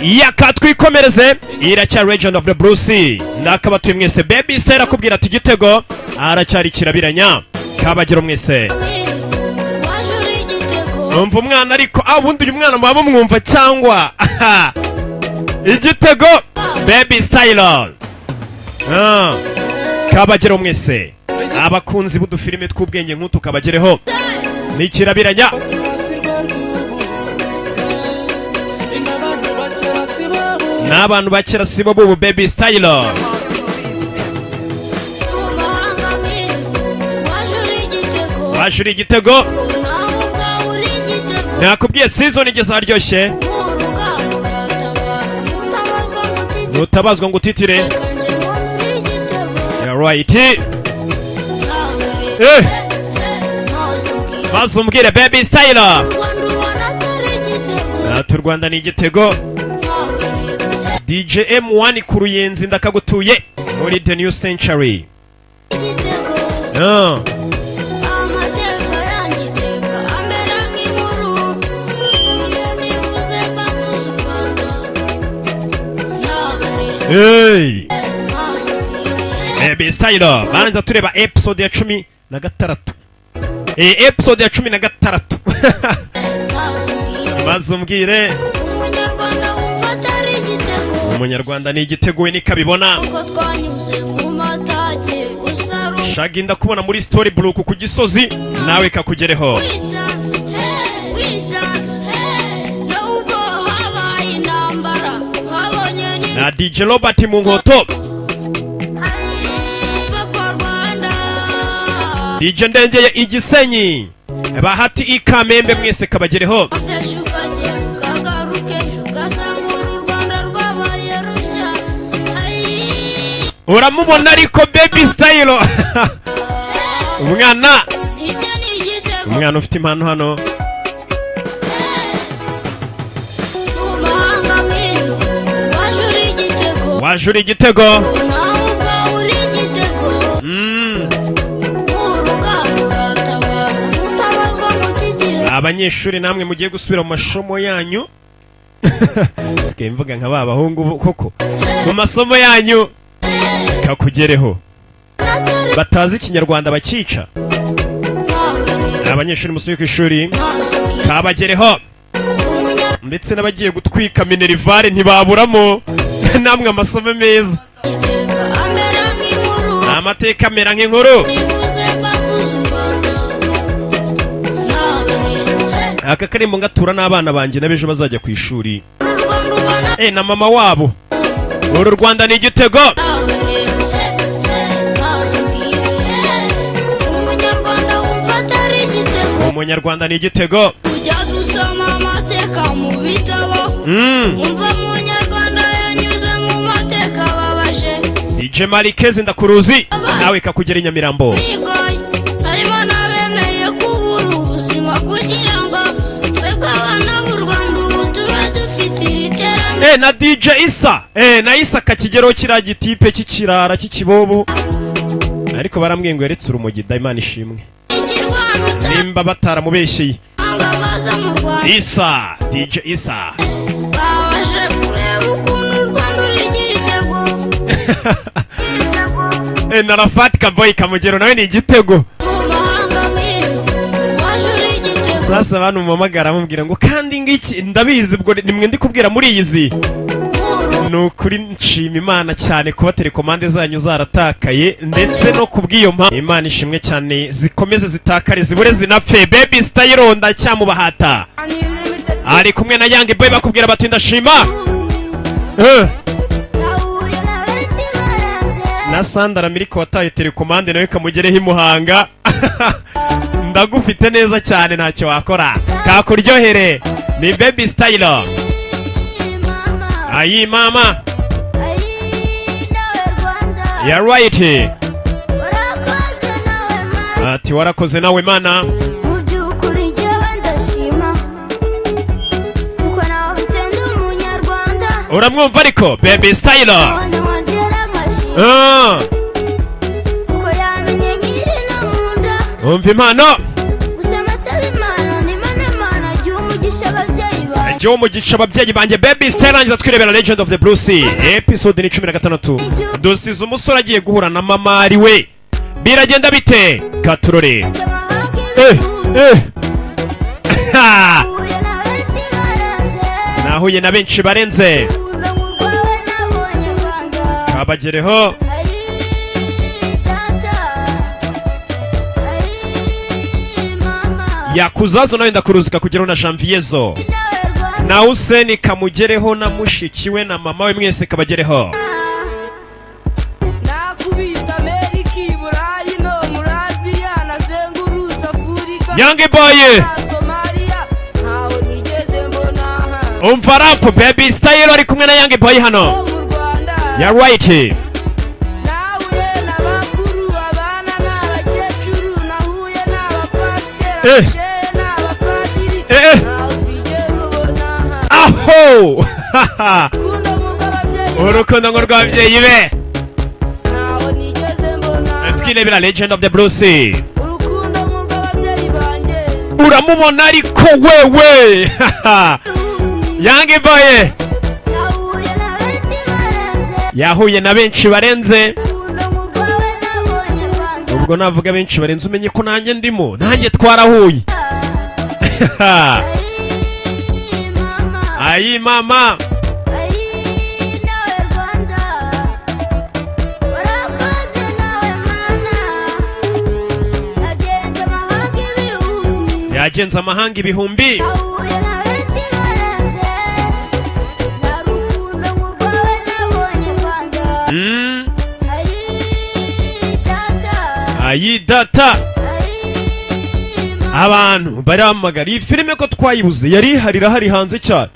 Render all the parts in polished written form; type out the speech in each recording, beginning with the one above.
yakatwikomereze iracyari Legend of the Blue Sea nakabatuye mwese Baby Style akubwira ati igitego aracyari kirabiranya kabagero mwese umva umwana ariko abundi uyu mwana mwaba mwumva cyangwa igitego Baby Style kabagero mwese abakunzi b'udufilime tw'ubwenge nk'utu kabagereho ni kirabiranya n'abantu bakera sibo bubu Baby Style wajuri igitego nakubwiye season igeze haryoshye nutabazwa ngo utitire right bazumbwire Baby Style atu Rwanda ni igitego DJ M1 ku Ruyenzi ndakagutuye muri The New Century Hey Baby Style banza tureba episode ya 16 episode ya 16 bazumbwire umunyarwanda ni igitego we nikabibona Shagi ndakubona muri Storybook ku Gisozi nawe kakugereho na DJ Robert mu nkoto DJ Ndengeye Igisenyi Bahati Ikamembe mwese kabagereho uramubona ariko Baby Style umwana ufite impano hano wajuri igitego abanyeshuri namwe mugiye gusubira mu masomo yanyu sike mvuga nka babahungu koko mu masomo yanyu kakugereho batazi ikinyarwanda bakica abanyeshuri musuye ku ishuri kabagereho ndetse n'abagiye gutwika Minerivare ntibaburamo namwe amasomo meza amateka amera nk'inkuru aka karimbo ngatura n'abana banjye n'abejo bazajya ku ishuri na mama wabo uru Rwanda ni igitego umunyarwanda ni igitego ujya dusoma amateka mu bitabo umva umunyarwanda yanyuze mu mateka babashe DJ Marikezi ndakuruzi nawe kakugera i Nyamirambo harimo n'abemeye kubura ubuzima kugira ngo twebwe abana b'u Rwanda ubu tube dufite iterambere na DJ Isa na Isa kakigero kiriya gitipe cy'ikirara cy'ikibobo ariko barambwiye ngo yeretse urumogi Imana ishimwe nimba bataramubeshyeye Isa DJ Isa babashe kureba ukuntu u Rwanda uri igitego na Rafat Kaboy kamugero nawe ni igitego sasa abantu mumamagara mubwira ngo kandi ngiki ndabizi ubwo nimwe ndi kubwira muri iyizi nukuri nshima Imana cyane kuba telekomande zanyu zaratakaye ndetse no kubwiyo mpa Imana ishimwe cyane zikomeze zitakare zibure zinapfe Baby Style ndacyamubahata ari kumwe na Young Boy bakubwira bati ndashima na Sandra Miriko wataye telekomande nawe kamugereho imuhanga ndagufite neza cyane ntacyo wakora kakuryohere ni Baby Style ayi mama ya right ati warakoze nawe mana mubyukuri jyewe ndashima uko nawe ufite umunyarwanda uramwumva ariko Baby Style uko yamenye nyiri no munda umva impano usema nsaba Imana n'Imana jya umugisha ababyeyi bawe wanjye wo mu gice ababyeyi banjye baby style rangiza twirebera Legend of the Blue Sea episode ni 16 dusize umusore agiye guhura na mama ari we biragenda bite katurore nahuye na benshi barenze kabagereho yakuzazo nawe ndakuruzika kugeraho na Janvier zo na Hussein kamugereho na mushiki we na mama we mwese kabagereho nakubisa Amerika Burayi no Muraziya nazengurutse Afurika Young boy Somalia ntaho nigeze mbona umva rap baby style ari kumwe na Young boy hano mu Rwanda ya right nahuye n'abakuru abana n'abakecuru nahuye n'abapasiteri n'abapadiri ntaho zigera ubona aho urukundo mu rw'ababyeyi urukundo ngo rw'ababyeyi be ntaho nigeze mbona twirebera Legend of the Blue Sea urukundo mu rw'ababyeyi banjye uramubona ariko wewe Young boy yahuye na benshi barenze ubwo navuga benshi barenze umenye ko nanjye ndimo nanjye twarahuye ayi mama yagenze amahanga ibihumbi ayi data abantu baramagara iyi filime ko twayibuze yari harira hari hanze cyane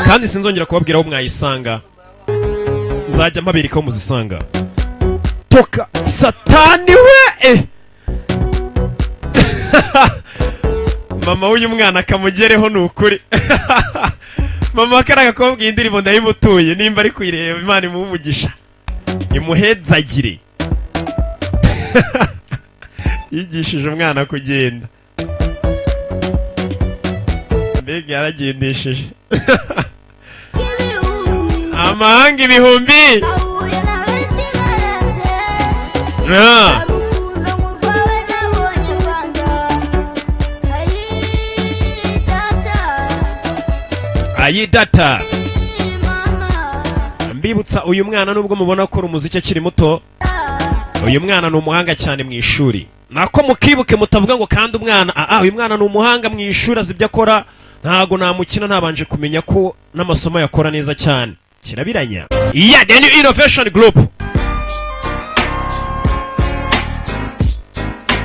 kandi sinzongera kubabwira aho mwayisanga nzajya mpabereka aho muzisanga toka satani we mama w'uyu mwana akamugereho ni ukuri mama karaga kubabwira indirimbo ndayimutuye nimba ari kuyireba Imana imuhe umugisha imuhezagire yigishije umwana kugenda mbega yaragendesheje amahanga ibihumbi ayi data mbibutsa uyu mwana nubwo mubona akora umuziki akiri muto uyu mwana ni umuhanga cyane mu ishuri nako mukibuke mutavuga ngo kandi umwana uyu mwana ni umuhanga mu ishuri azi ibyo akora ntago namukina ntabanje kumenya ko n'amasomo yakora neza cyane kirabiranya iya The New Innovation Group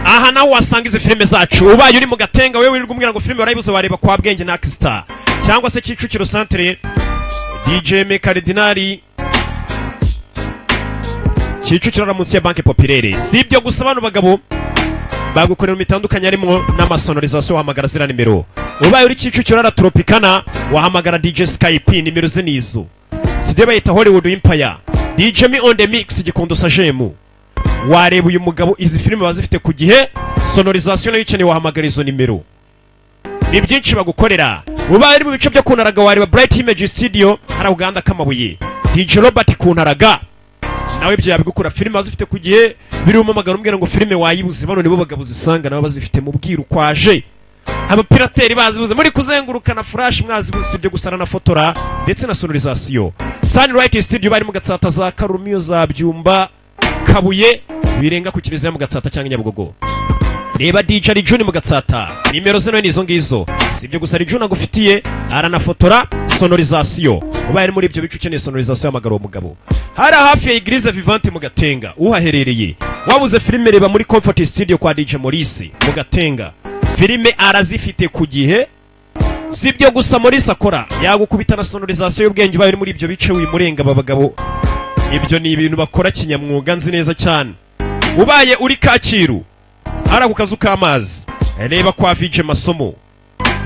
aha naho wasanga izi filime zacu ubaye uri mu Gatenga wewe wirirwa umbwira ngo filime warayibuze wareba kwa Bwenge na Star cyangwa se Kicukiro Centre DJ Cardinali Kicukiro na munsi ya Banque Populaire si ibyo gusa abantu bagabo bagukorera mitandukanye harimo n'amasonorization wahamagara zira nimero ubaye uri Kicukiro na Tropicana wahamagara DJ Skype nimero zinizo side bayita Hollywood Empire DJ Me on the Mix Gikondo Sajemu wareba uyu mugabo izi filime bazifite ku gihe sonorization nayo ikeneye wahamagara izo nimero ni byinshi bagukorera ubaye uri mu bice byo Kuntaraga wareba Bright Image Studio hari Uganda Kamabuye DJ Robert Kuntaraga nawe ibyo yabigukora filime bazifite ku gihe biri umamagara umbwira ngo filime wayibuze bano nibo bagabo zisanga nabo bazifite mu bwiru kwaje abapirateri bazibuze muri kuzenguruka na flash mwazibuze ibyo gusana na fotora ndetse na sonorization Sunlight Studio bari mu Gatsata za Karumiyo za Byumba Kabuye birenga ku Kiliziya mu Gatsata cyangwa Nyabugogo reba DJ Rijuni mu Gatsata nimero zino nizo ngizo sibyo gusa Rijuni agufitiye aranafotora sonorization ubaye muri ibyo bice ukeneye sonorization y'amagaro umugabo hari hafi ya Eglise Vivante mu Gatenga uhaherereye wabuze filime reba muri Comfort Studio kwa DJ Maurice mu Gatenga filime arazifite ku gihe sibyo gusa Maurice akora yagukubita na sonorization y'ubwenge ubaye muri ibyo bice wimurenga babagabo ibyo ni ibintu bakora kinyamwuga nzi neza cyane ubaye uri Kacyiru ara ku kazu k'amazi reba kwa VJ Masomo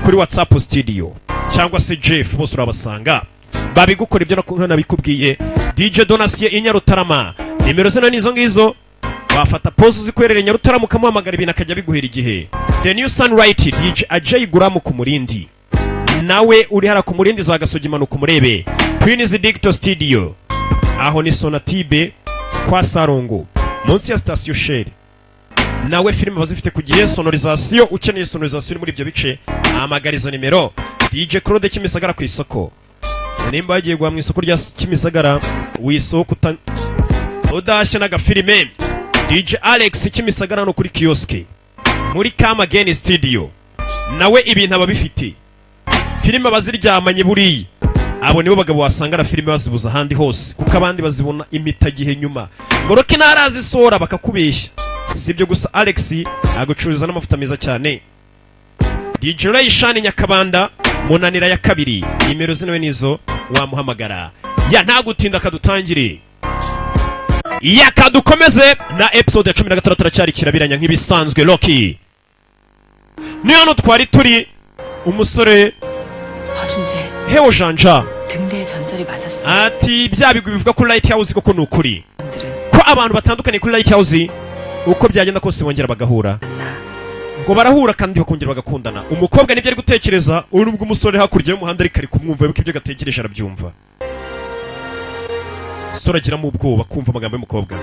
kuri WhatsApp Studio cyangwa se Jeff bose urabasanga babigukora ibyo nabikubwiye DJ Donatien Inyarutarama nimero zino nizo ngizo wafata pose uzikwerere Nyarutarama ukamuhamagara ibintu akajya biguhera igihe The New Sunlight DJ Ajay Guramu ku Murindi nawe uri hara ku murindi za Gasogi manuka umurebe. Queen's Digital Studio aho ni Sonatibe kwa Sarongo munsi ya station Shell. Nawe filime bazifite ku gihe, sonorization ukeneye sonorization muri ibyo bice amagarizo nimero DJ Claude Kimisagara ku isoko. Nimba yagiye gwa mu isoko rya Kimisagara wisoko udashye n'agafilime DJ Alex Kimisagara no kuri kioske muri Kamageni Studio nawe ibintu ababifite filime baziryamanye buriyi abo nibo bagabo wasanga na filime bazibuza handi hose kuko abandi bazibona imitagihe nyuma ngoroke narazisora bakakubeshya. Sibyo gusa Alex agucuruza n'amafuta meza cyane. DJ Rayshani Nyakabanda munanira ya kabiri nimero zinawe nizo wamuhamagara ya ntagutinda kadutangire ya kadukomeze na episode ya 16 turacyari kirabiranya nk'ibisanzwe. Rocky ni hano twari turi umusore 허준재 Heo Janja 등대의 전설이 맞았어. ati bya bigwi bivuga ko Lighthouse koko nukuri 사람들은 ko abantu batandukanye kuri Lighthouse uko byagenda kose bongera bagahura ngo barahura kandi bakongera bagakundana. Umukobwa nibyo ari gutekereza uri nubwo umusore hakurya y'umuhanda ariko ari kumwumva yuko ibyo gatekereje arabyumva. Sora agira mu ubwoba kumva amagambo y'umukobwa.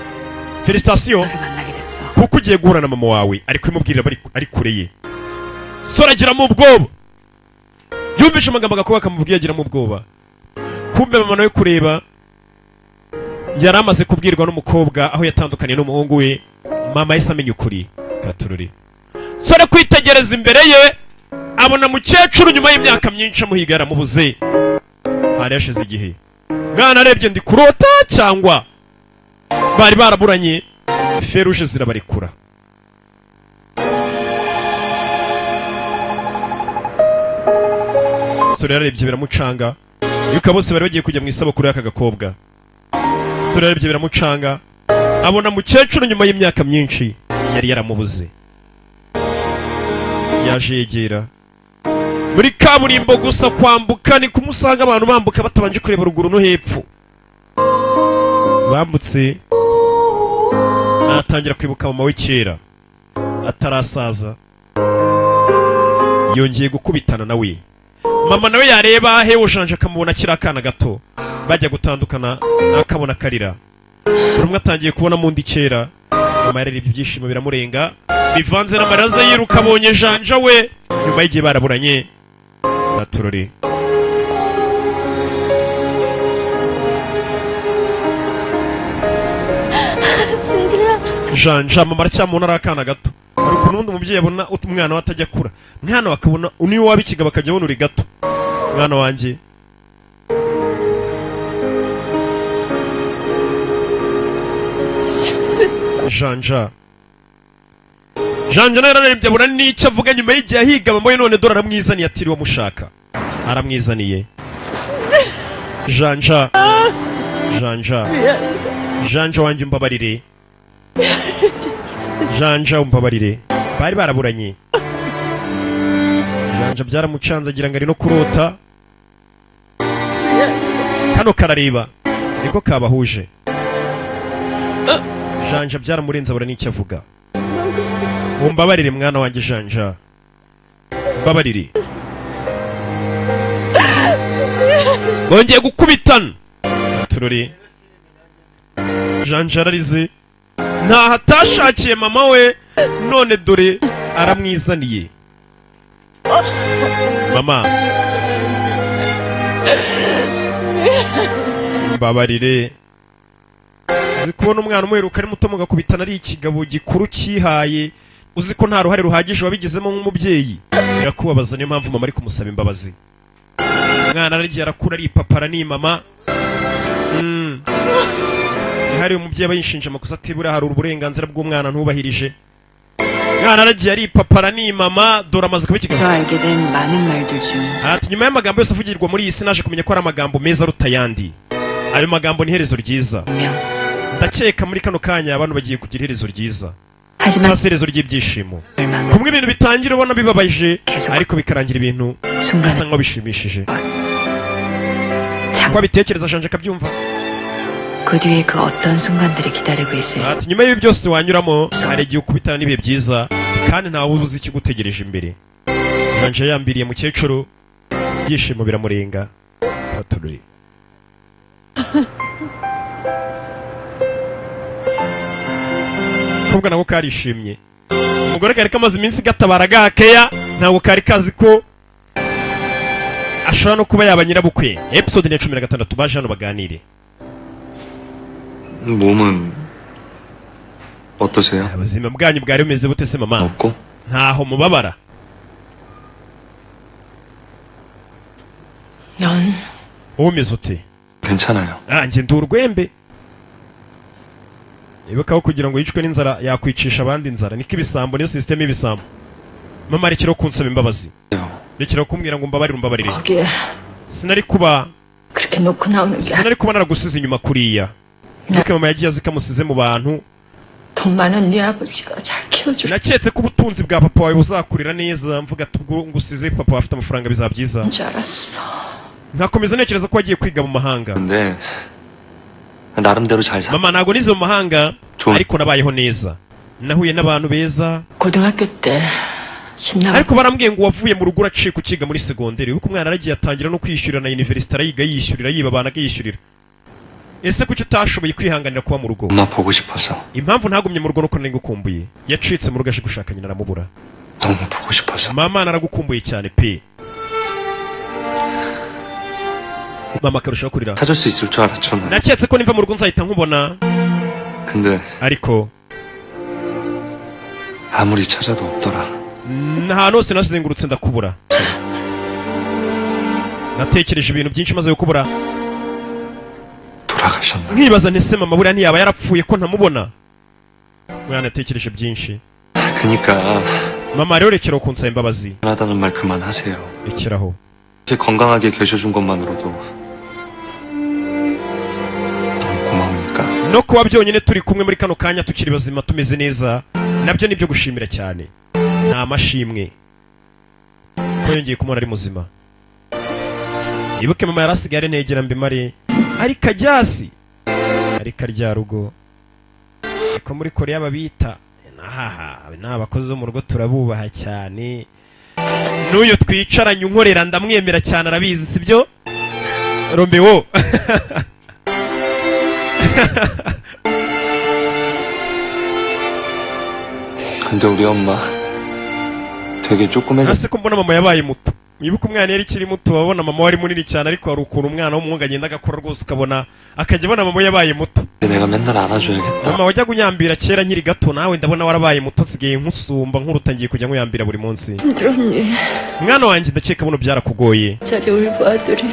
Felicitation 너를 만나게 됐어. kuko ugiye guhura na mama wawe ariko imubwirira ari kure ye. Sora agira mu ubwoba yumvishe amagambo agakobwa akamubwira agira mu ubwoba. Kumbe mama nawe kureba yari amaze kubwirwa n'umukobwa aho yatandukaniye n'umuhungu we. Mama yahise amenya ukuri katururi. Sora kwitegereza imbere ye abona mukecuru nyuma y'imyaka myinshi amuhiga yaramubuze. Hari yashize igihe mwana arebye ndi kurota cyangwa bari baraburanye. Feruje zirabarekura. Sora yarebye biramucanga yuko bose bari bagiye kujya mu isabukuru y'aka gakobwa. Sora yarebye biramucanga abona mukecuru nyuma y'imyaka myinshi yari yaramubuze. Yaje yegera muri kaburimbo gusa kwambuka ni kumusanga abantu bambuka batabanje kureba ruguru no hepfo. Bambutse atangira kwibuka mama we kera atarasaza yongeye gukubitana nawe. Mama nawe yareba Heo Janja akamubona kiri akana gato bajya gutandukana akabona karira. Buri umwe atangiye kubona mundi kera. Mama yarebye ibyishimo biramurenga bivanze n'amarira ze yiruka abonye Janja we nyuma y'igihe baraburanye. Baturore Janja mama aracyamubona ari akana gato. Hari ukuntu undi umubyeyi abona umwana we atajya akura, mwana bakabona uniwe wabikiga bakajya babona uri gato. Mwana wanjye Janja nawe yararebye abona n'icyo avuga nyuma y'igihe ahiga mama we none dore aramwizaniye atiriwe amushaka. Aramwizaniye Janja wanjye umbabarire. Janja umbabarire bari baraburanye. Janja byaramucanze agira ngo ari no kurota. Kano karareba niko kabahuje. Janja byaramurenze abura n'icyo avuga. Umbabarire mwana wanjye Janja mbabarire. Bongeye gukubitana turori. Janja ararize ntaho atashakiye mama we none dore aramwizaniye. Mama mbabarire uzi kubona umwana umuheruka ari muto mugakubitana ari ikigabo gikuru cyihaye uzi ko nta ruhare ruhagije wabigizemo nk'umubyeyi birakubabaza. Niyo mpamvu mama ari kumusaba imbabazi. Umwana aragiye arakura ari papara ni mama. Hari umubyeyi aba yishinja amakosa atibura hari uburenganzira bw'umwana ntubahirije. Mwana aragiye ari papara ni mama dore amaze kubikiga. 알게 된 많은 말들 중 Ati nyuma y'amagambo yose avugirwa muri iyi si naje kumenya ko ari amagambo meza aruta ayandi. Ayo magambo ni iherezo ryiza. 분명 Ndakeka muri kano kanya abantu bagiye kugira iherezo ryiza. 하지만 Iherezo ry'ibyishimo. 얼마나 Kumwe ibintu bitangira ubona bibabaje ariko bikarangira ibintu bisa 순간 nkaho bishimishije. 참 Kwa bitekereza Janja akabyumva. 그 뒤에 그 어떤 순간들이 기다리고 있을 Ati nyuma y'ibi byose wanyuramo hari igihe ukubitana n'ibihe byiza kandi ntawe uzi ikigutegereje imbere. Janja yambiriye mukecuru ibyishimo biramurenga katururi. Kobwa nako karishimye. Umugore kari kamaze iminsi gatabara gakeya ntabwo kari kazi ko ashobora no kuba yaba nyirabukwe. Episode ya 16 baje hano baganire. 몸은 어떠세요? ubuzima bwanyu bwari bumeze bute se mama? 없고? ntaho mubabara? 넌 umeze ute? 괜찮아요. njye ndi urwembe. ibukaho kugira ngo yicwe n'inzara yakwicisha abandi inzara niko ibisambo niyo system y'ibisambo. Mama rekeraho kunsaba imbabazi. rekeraho kumbwira ngo umbabarire. 거기에 sinari kuba 그렇게 놓고 나오는 게 sinari kuba naragusize inyuma kuriya. nuko mama yagiye azi kamusize mu bantu. 돈 많은 네 아버지가 잘 키워줄 naketse ko ubutunzi bwa papa wawe buzakurira neza mvuga tubwo ngusize papa afite amafaranga bizabyiza. 줄 알았어. nkakomeza ntekereza ko wagiye kwiga mu mahanga. 근데 나름대로 잘 사. mama ntago nize mu mahanga 좋은 ariko nabayeho neza. nahuye n'abantu beza 고등학교 때 집 나가 ariko barambwiye ngo wavuye mu rugo uracika ukiga muri segonderi. uko umwana aragiye atangira no kwishyurira na university arayiga yishyurira yiba abana akiyishyurira. ese kuki utashoboye kwihanganira kuba mu rugo? 엄마 보고 싶어서. impamvu ntagumye mu rugo nuko nigukumbuye. yacitse mu rugo aje gushaka nyina aramubura. 너무 보고 싶어서. mama naragukumbuye cyane pe. mama akarushaho kurira. 찾을 수 있을 줄 알았죠. 난. naketse ko niva mu rugo nzahita nkubona 근데 ariko 아무리 찾아도 없더라. ahantu hose nazengurutse ndakubura. natekereje ibintu byinshi maze kukubura. 돌아가셨나? nkibaza ntese mama buriya ntiyaba yarapfuye ko ntamubona. mwana natekereje byinshi. 그니까 mama rero rekeraho kunsaba imbabazi. 하다는 말 그만하세요. rekeraho. 이렇게 건강하게 계셔준 것만으로도 너무 고마우니까. no kuba byonyine turi kumwe muri kano kanya tukiri bazima tumeze neza nabyo nibyo gushimira cyane. ni amashimwe ko yongeye kumubona ari muzima. ibuke mama yarasigaye ari negera mbimare ariko ajyasi ariko arya rugo. ko muri Korea babita nahaha ni abakozi bo mu rugo turabubaha cyane. n'uyu twicaranye unkorera ndamwemera cyane arabizi sibyo Romeo? 근데 우리 엄마 되게 조그매졌. ase ko mbona mama yabaye muto. wibuka umwana yari kiri muto wabona mama wari munini cyane ariko hari ukuntu umwana w'umuhungu agenda agakora rwose ukabona akajya abona mama yabaye muto. 내가 맨날 안아줘야겠다. mama wajya kunyambira kera nkiri gato nawe ndabona warabaye muto nsigaye nkusumba nkurutangiye kujya nkuyambira buri munsi. 힘들었니? mwana wanjye ndakeka buno byarakugoye 자리 울보 아들이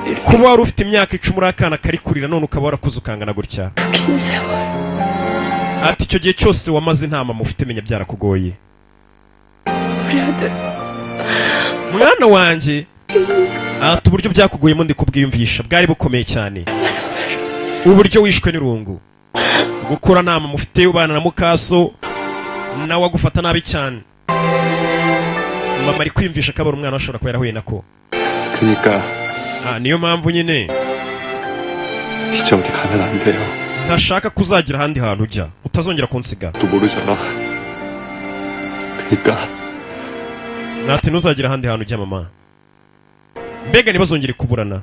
이렇게 kuba wari ufite imyaka 10 uri akana kari kurira none ukaba warakuze ukangana gutya. 긴 세월 ati icyo gihe cyose wamaze nta mama ufite menya byarakugoye. 우리 아들 mwana wanjye ati uburyo byakuguyemo ndi kubwiyumvisha bwari bukomeye cyane. uburyo wishwe n'irungu gukura nta mama ufite ubana na mukaso nawe agufata nabi cyane. mama ari kwiyumvisha ko abara umwana ashobora kuba yarahuye nako. 그니까 niyo mpamvu nyine 이제 어디 가면 안 돼요. ntashaka kuzagira ahandi hantu ujya utazongera kunsiga. 또 모르잖아. 그니까 ntati ntuzagira ahandi hantu ujya mama. mbega ntibazongere kuburana.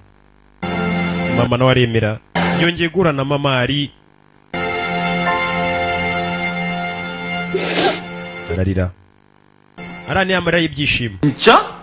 mama nawe aremera yongeye guhura na mama ari ararira araniye amarira y'ibyishimo. 진짜?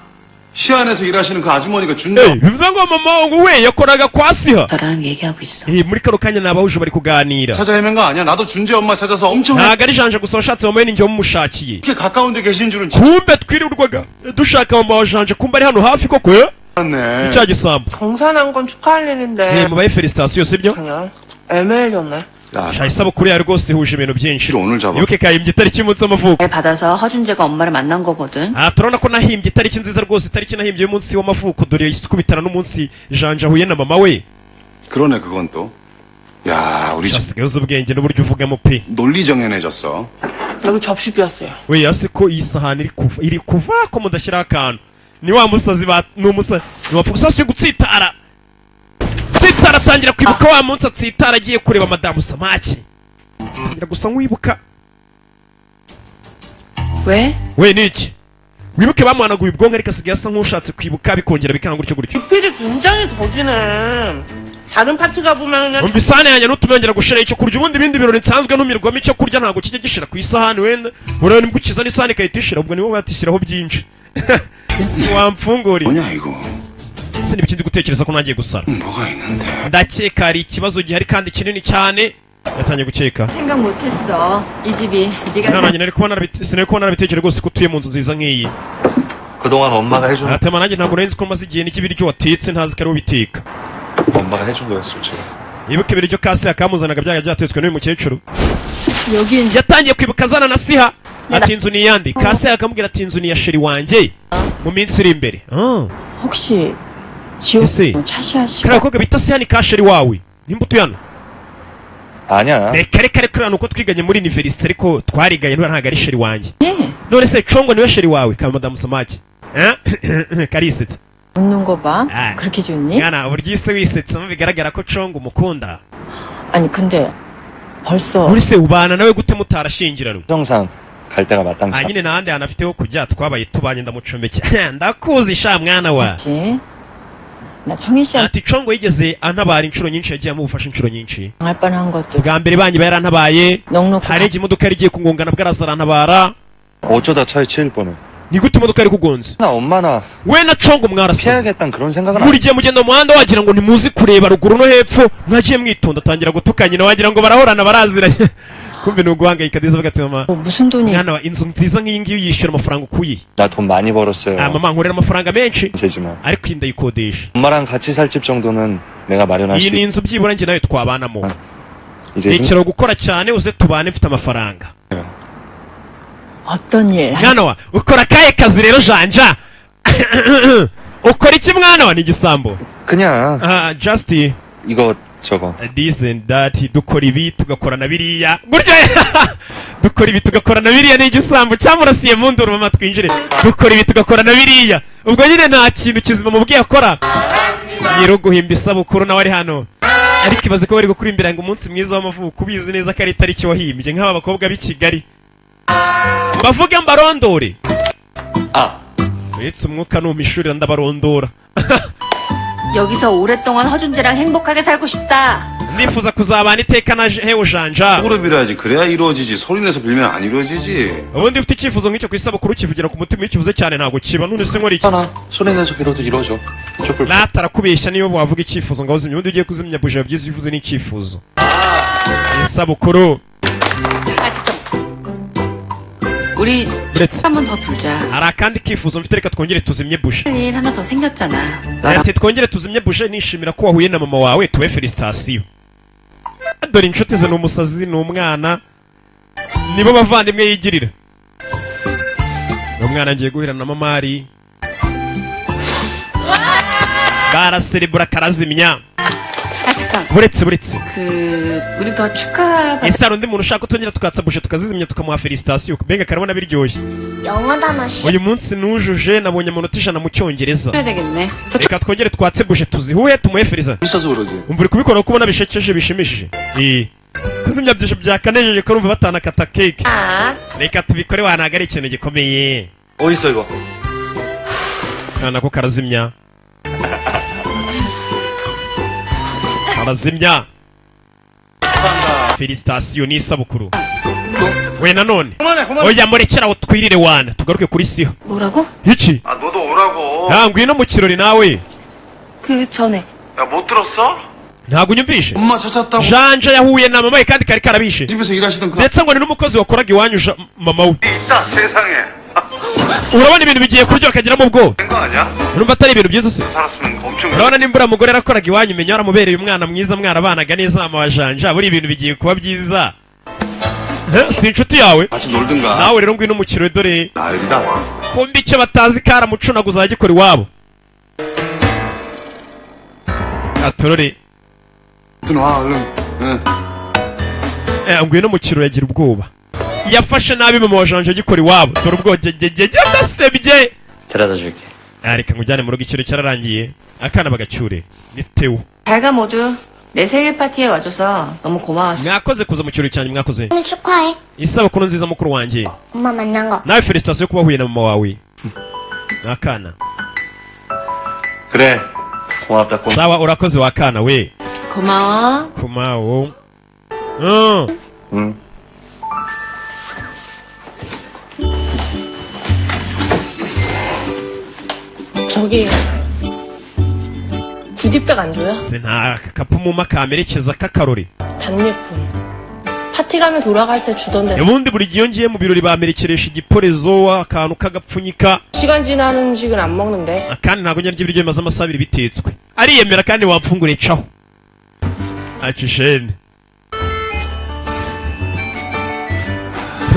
시안에서 일하시는 그 아주머니가 준대. bivuze ngo mama wangu we yakoraga kwa siha. 너랑 얘기하고 있어. muri kano kanya ni abahuje bari kuganira. 찾아 헤맨 거 아니야? 나도 준재 엄마 찾아서 엄청 ntago ari janje gusa washatse mama we ninjye wamushakiye. 이렇게 가까운 데 계신 줄은 진짜 kumbe twirirwaga dushaka mama wa janje kumbe ari hano hafi koko 몰랐네. icya gisambo. 정산한 건 축하할 일인데 mubaye felicitation sibyo? 그냥 애매해졌네. 야, sha isabukuru yawe rwose ihuje ibintu byinshi. 실 오늘 잡아. ibuke kahimbye itariki y'umunsi w'amavuko. 잘 받아서 허준재가 엄마를 만난 거거든. turabona ko nahimbye itariki nziza rwose itariki nahimbye y'umunsi w'amavuko dore ikubitana n'umunsi janje ahuye na mama we. 그러네 그건 또. 야, 우리 집 shasigaye uzi ubwenge n'uburyo uvugamo pe. 논리정연해졌어. 여기 접시 비었어요. we yase ko iyi sahani iri kuva ko mudashyiraho akantu. ni wa musazi ni umusazi wapfa gutsitara tsitara atangira kwibuka wa munsi atsitara agiye kureba madamu Samaki. ngira gusa nkwibuka. 왜? we niki wibuke bamuhanaguye ubwonko ariko asigaye asa nk'ushatse kwibuka bikongera bikanga gutyo gutyo. 필이 굉장히 더지네. 다른 파티 가보면 그냥 umva isahani yanjye ntutumyongera gushira icyo kurya ubundi ibindi birori nsanzwe ntumirwamo icyo kurya ntabwo kijya gishira ku isahani wenda urabona nibwo ukiza n'isahani ikahita ishira ubwo nibo batishyiraho byinshi wamfunguriye 뭐냐 이거? ese n'ibikindi gutekereza ko nagiye gusara 뭐가 있는데? ndakeka hari ikibazo gihari kandi kinini cyane yatangiye gukeka 생각 못했어. 이 집이 네가 nanjye sinari kuba narabitekereje rwose ko utuye mu nzu nziza nk'iyi 그동안 엄마가 해준 atema nanjye ntabwo nari nzi ko maze igihe n'ikibiryo watetse ntazi ko ari ubiteka 엄마가 해준 거였어 지금. yibuke ibiryo kasi yakamuzanaga byaga byatetswe n'uyu mukecuru 여긴 yatangiye kwibuka azana na siha ati inzu ni iyande kasi akamubwira ati inzu ni iya sheri wanjye mu minsi iri imbere 혹시 지호 ese 차시아 씨가 kariya gakobwa bita siha ni ka sheri wawe nimba utuye hano 아니야. reka reka reka uriya ni uko twiganye muri universite ariko twarigaye ntabwo ari sheri wanjye 예. none se congo niwe sheri wawe ka madamu samaki karisetsa 웃는 거 봐. 아. 그렇게 좋니? mwana uburyo ise wisetsemo bigaragara ko congo umukunda 아니 근데 벌써 muri se ubana nawe gute mutarashyingiranwe 정상 갈 데가 마땅치 않아. nyine n'ahandi hantu afite ho kujya twabaye tubanye ndamucomeke ndakuzi sha mwana wa 지. 나 청희 씨한테 ati congo yigeze antabara inshuro nyinshi yagiye amubufasha inshuro nyinshi 당할 뻔한 것도 bwa mbere banyiba yarantabaye 넉넉히 hari igihe imodoka yari igiye kungongana bwaraza arantabara 어쩌다 차에 치일 뻔해. ni gute imodoka yari kugonze 나 엄마나 we na congo mwarasaze 피해야겠다는 그런 생각은 안 buri gihe mugenda mu muhanda wagira ngo ntimuzi kureba ruguru no hepfo mwagiye mwitonda atangira gutuka nyina wagira ngo barahorana baraziranye kumbe ni uguhangayika neza bagati mama 무슨 돈이 mwana wa inzu nziza nk'iyi ngiyi yishyura amafaranga ukuye 나 돈 많이 벌었어요. mama nkorera amafaranga menshi 제지만 ariko iyi ndayikodesha 엄마랑 같이 살 집 정도는 내가 마련할 iyi 수 ni 있... inzu byibura njye nawe twabanamo 이제 nikira gukora cyane uze tubane mfite amafaranga 어떤 일 mwana wa ukora akahe kazi rero janja ukora iki mwana wa ni igisambo 그냥 just 이거 저거 this and that dukora ibi tugakora na biriya gutyo dukora ibi tugakora na biriya ni igisambo cyamurasiye mu nduru mama twinjire dukora ibi tugakora na biriya ubwo nyine nta kintu kizima mubwiye akora nyiri guhimba isabukuru nawe ari hano ariko ibaze ko bari gukurimbira ngo umunsi mwiza w'amavuko ubizi neza ko ari itariki wahimbye nk'aba bakobwa b'i Kigali bavuge mbarondore uretse umwuka numishurira ndabarondora 여기서 오랫동안 허준재랑 행복하게 살고 싶다. nifuza kuzabana iteka na hewe janja 속으로 빌어야지. 그래야 이루어지지. 소리내서 빌면 안 이루어지지. ubundi ufite icyifuzo nk'icyo ku isabukuru kivugira ku mutima iyo kivuze cyane ntabwo kiba none se nkora iki 하나 소리내서 빌어도 이루어져. 촛불 natarakubeshya niyo wavuga icyifuzo ngo uzimye ubundi ugiye kuzimya buji biba byiza iyo uvuze n'icyifuzo isabukuru 아 진짜. 우리 uretse 한 번 더 불자. hari akandi kifuzo mfite reka twongere tuzimye buji 일 하나 더 생겼잖아. 너랑 ati twongere tuzimye buji nishimira ko wahuye na mama wawe tube felicitasiyo dore inshuti ze ni umusazi ni umwana nibo bavandimwe yigirira umwana ngiye guhera na mamari baraserebura karazimya 아 잠깐. buretse 우리 더 축하. ese hari undi muntu ushaka ko twongera tukatsa buji tukazizimya tukamuha felicitasiyo mbega karabona biryoshye 영어 단어 시 uyu munsi nujuje nabonye amanota 100 mu cyongereza 해야 되겠네. reka twongere twatse buji tuzihuhe tumuhe feliza 있어서 그러지. umva uri kubikora kuko ubona bishekeje bishimishije kuzimya byinshi byakanejeje ko urumva batanakata keke 아, reka tubikore wanaga ari ikintu gikomeye 어딨어 이거? kana ko karazimya karazimya felicitasiyo ni isabukuru we nanone 그만해, 그만해. oya murekera aho twirire wana tugaruke kuri siho 뭐라고? iki 아, 너도 오라고. ya ngwino mu kirori nawe 그 전에. 야, 못 들었어? ntabwo unyumvishe 엄마 찾았다고. janja yahuye na mama we kandi kari karabishe 집에서 일하시던 그 ndetse ngo ni n'umukozi wakoraga iwanyu mama we 있다, 세상에. urabona ibintu bigiye kurya bakagiramo ubwo 된 거 아니야? urumva atari ibintu byiza se 살았으면 엄청. urabona nimba uriya mugore yarakoraga iwanyu umenya waramubereye umwana mwiza mwarabanaga neza mama wa janja buri ibintu bigiye kuba byiza si inshuti yawe 같이 놀든가. nawe rero ngwino mu kirori dore 나으리다. kumva icyo batazi karamucunaguza agikora iwabo atorore 와, 얼른. 응. ngwino mu kirori agira ubwoba yafashe nabi mama wa janja agikora iwabo dore ubwo ndasebye 데려다 줄게. reka nkujyane mu rugo ikirori cyararangiye akana bagacyure ni tewo 잘가 모두. 내 생일 파티에 와줘서 너무 고마웠어. mwakoze kuza mu kirori cyanjye mwakoze 축하해 isabukuru nziza mukuru wanjye 엄마 만난 거 nawe felicitasiyo kuba wahuye na mama wawe akana 그래. 고맙다, 꼭. sawa urakoze wakana we 고마워. kumawo 응. 저기 구디백 안 줘요? nta kapumuma kamerekeza k'akarori 답례품. 파티 가면 돌아갈 때 주던데 ubundi buri gihe iyo ngiye mu birori bamerekeresha igiporezo akantu k'agapfunyika 시간 지난 음식은 안 먹는데. kandi ntabwo nyaryo ibiryo bimaze amasaha abiri bitetswe ariyemera kandi wapfungura caho acishene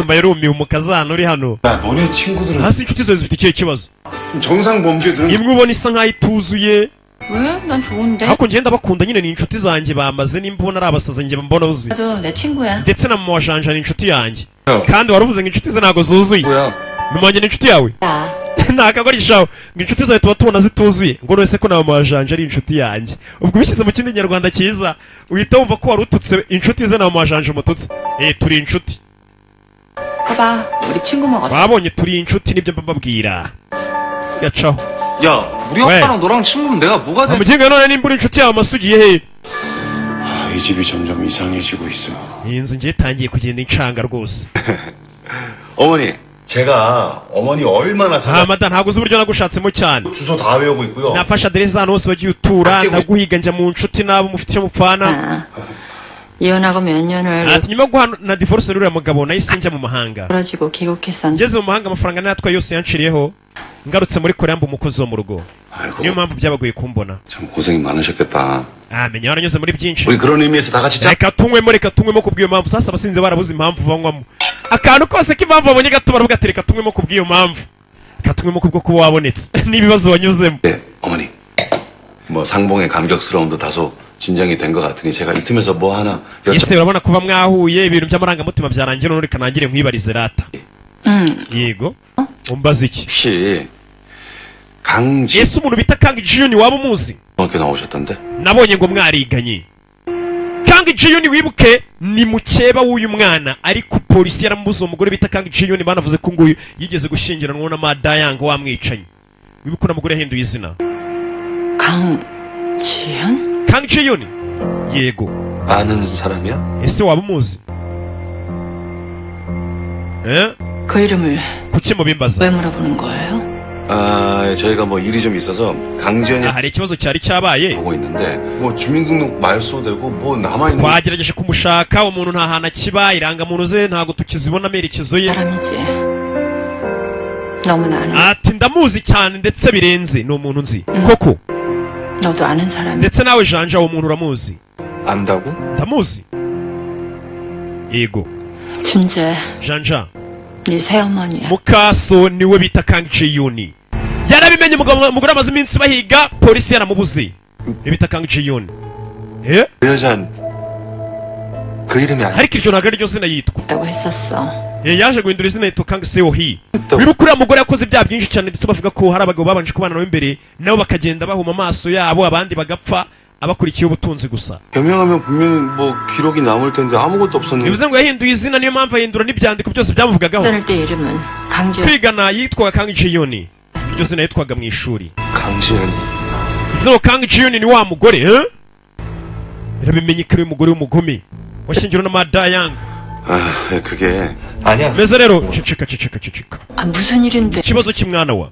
mbaye rumiwe umukazana uri hano 야, 너네 친구들은 hasi inshuti zawe zifite ikihe kibazo 좀 정상 범죄들은 imwe ubona isa nkaho ituzuye 왜? 난 좋은데. ariko ngenda bakunda nyine ni inshuti zanjye bamaze nimba ubona ari abasaza njye mbona uzi 나도 내 친구야. ndetse na mama wa janja ni inshuti yanjye 야, kandi waravuze ngo inshuti ze ntabwo zuzuye 뭐야? mama wanjye ni inshuti yawe 야. ntakagorishaho ngo inshuti zawe tuba tubona zituzuye ngo none se ko na mama wa janja ari inshuti yanjye ubwo ubishyize mu kindi nyarwanda cyiza uhita wumva ko wari ututse inshuti ze na mama wa janja umututse turi inshuti 봐봐. 우리 친구 먹었어. babonye turi inshuti nibyo mbabwira gacaho 야, 우리 왜? 아빠랑 너랑 친구면 내가 뭐가 돼? amugenga none nimba uri inshuti yawe amasugiye he 아, 이 집이 점점 이상해지고 있어. iyi nzu ngiye itangiye kugenda incanga rwose 어머니, 제가 어머니 얼마나 mada ntabwo uzi uburyo nagushatsemo cyane 주소 다 외우고 있고요. nafashe aderesi ahantu hose wagiye utura naguhiga njya mu nshuti n'abo mufite icyo mupfana 아, 이혼하고 몇 년을 ati nyuma yo guhana na divorce n'uriya mugabo nahise njya mu mahanga 떨어지고 귀국했었는데 ngeze mu mahanga amafaranga natwaye yose yanshiriyeho ngarutse muri korea mba umukozi wo mu rugo 아이고, niyo mpamvu byabagoye kumbona 참 고생이 많으셨겠다. menya waranyuze muri byinshi 우리 그런 의미에서 다 같이 짜. reka tunywemo kubw'iyo mpamvu sasa abasinzi barabuze impamvu banywamo akantu kose k'impamvu babonye gato baravuga ati reka tunywemo kubw'iyo mpamvu reka tunywemo kubwo kuba wabonetse n'ibibazo wanyuzemo 네, 어머니. 뭐 상봉의 감격스러움도 다소 진정이 된 것 같으니 제가 이 틈에서 뭐 하나 ese urabona kuba mwahuye ibintu by'amarangamutima byarangira none reka nangire nkwibarize rata 응. yego umbaza iki 혹시 강지 ese umuntu bita kangi jiyoni waba umuzi 학교 나오셨던데? nabonye ngo mwariganye kangi jiyoni wibuke ni mukeba w'uyu mwana ariko polisi yaramubuze uwo mugore bita kangi jiyoni banavuze ko nguyu yigeze gushyingiranwa na madayanga wamwicanyi wibuke uno mugore yahinduye izina 강지현? kangi jiyoni yego 아는 사람이야? ese waba umuzi 그 이름을 kuki mubimbaza 왜 물어보는 거예요? 아, 저희가 뭐 일이 좀 있어서 강지연이 hari ikibazo cyari cyabaye 보고 있는데 뭐 주민등록 말소 되고 뭐 남아 있는 twagerageje kumushaka umuntu nta hantu akiba irangamuntu ze ntabwo tukizibona amerekezo ye 사람이지. 너무나 아는. ati ndamuzi cyane ndetse birenze ni umuntu nzi koko 너도 아는 사람이. ndetse nawe janja uwo muntu uramuzi 안다고? ndamuzi yego 준재, janja 네 새어머니야. mukaso niwe bita kangi jiyoni yarabimenye umugore amaze iminsi bahiga polisi yaramubuze niwe bita kangi jiyoni 그 여잔 그 이름이 아니야. ariko iryo ntabwo ariryo zina yitwa 있다고 했었어. yaje guhindura izina yitwa kangi seohi 있다고. wibuka uriya mugore yakoze ibyaha byinshi cyane ndetse bavuga ko hari abagabo babanje kubana nawe imbere nabo bakagenda bahuma amaso yabo abandi bagapfa abakurikiye ubutunzi gusa 변명하면 분명히 뭐 기록이 남을 텐데 아무것도 없었는데 bivuze ngo yahinduye izina niyo mpamvu ahindura n'ibyandiko byose byamuvugagaho 끊을 때 이름은 강지현. kwigana yitwaga kangi jiyoni iryo zina yitwaga mu ishuri 강지현이. bivuze ngo kangi jiyoni ni wa mugore birabimenye ko ari umugore w'umugome washyingiwe na madayanga 아, 그게 아니야. meze rero ceceka 아, 무슨 일인데? ikibazo cy'umwana wa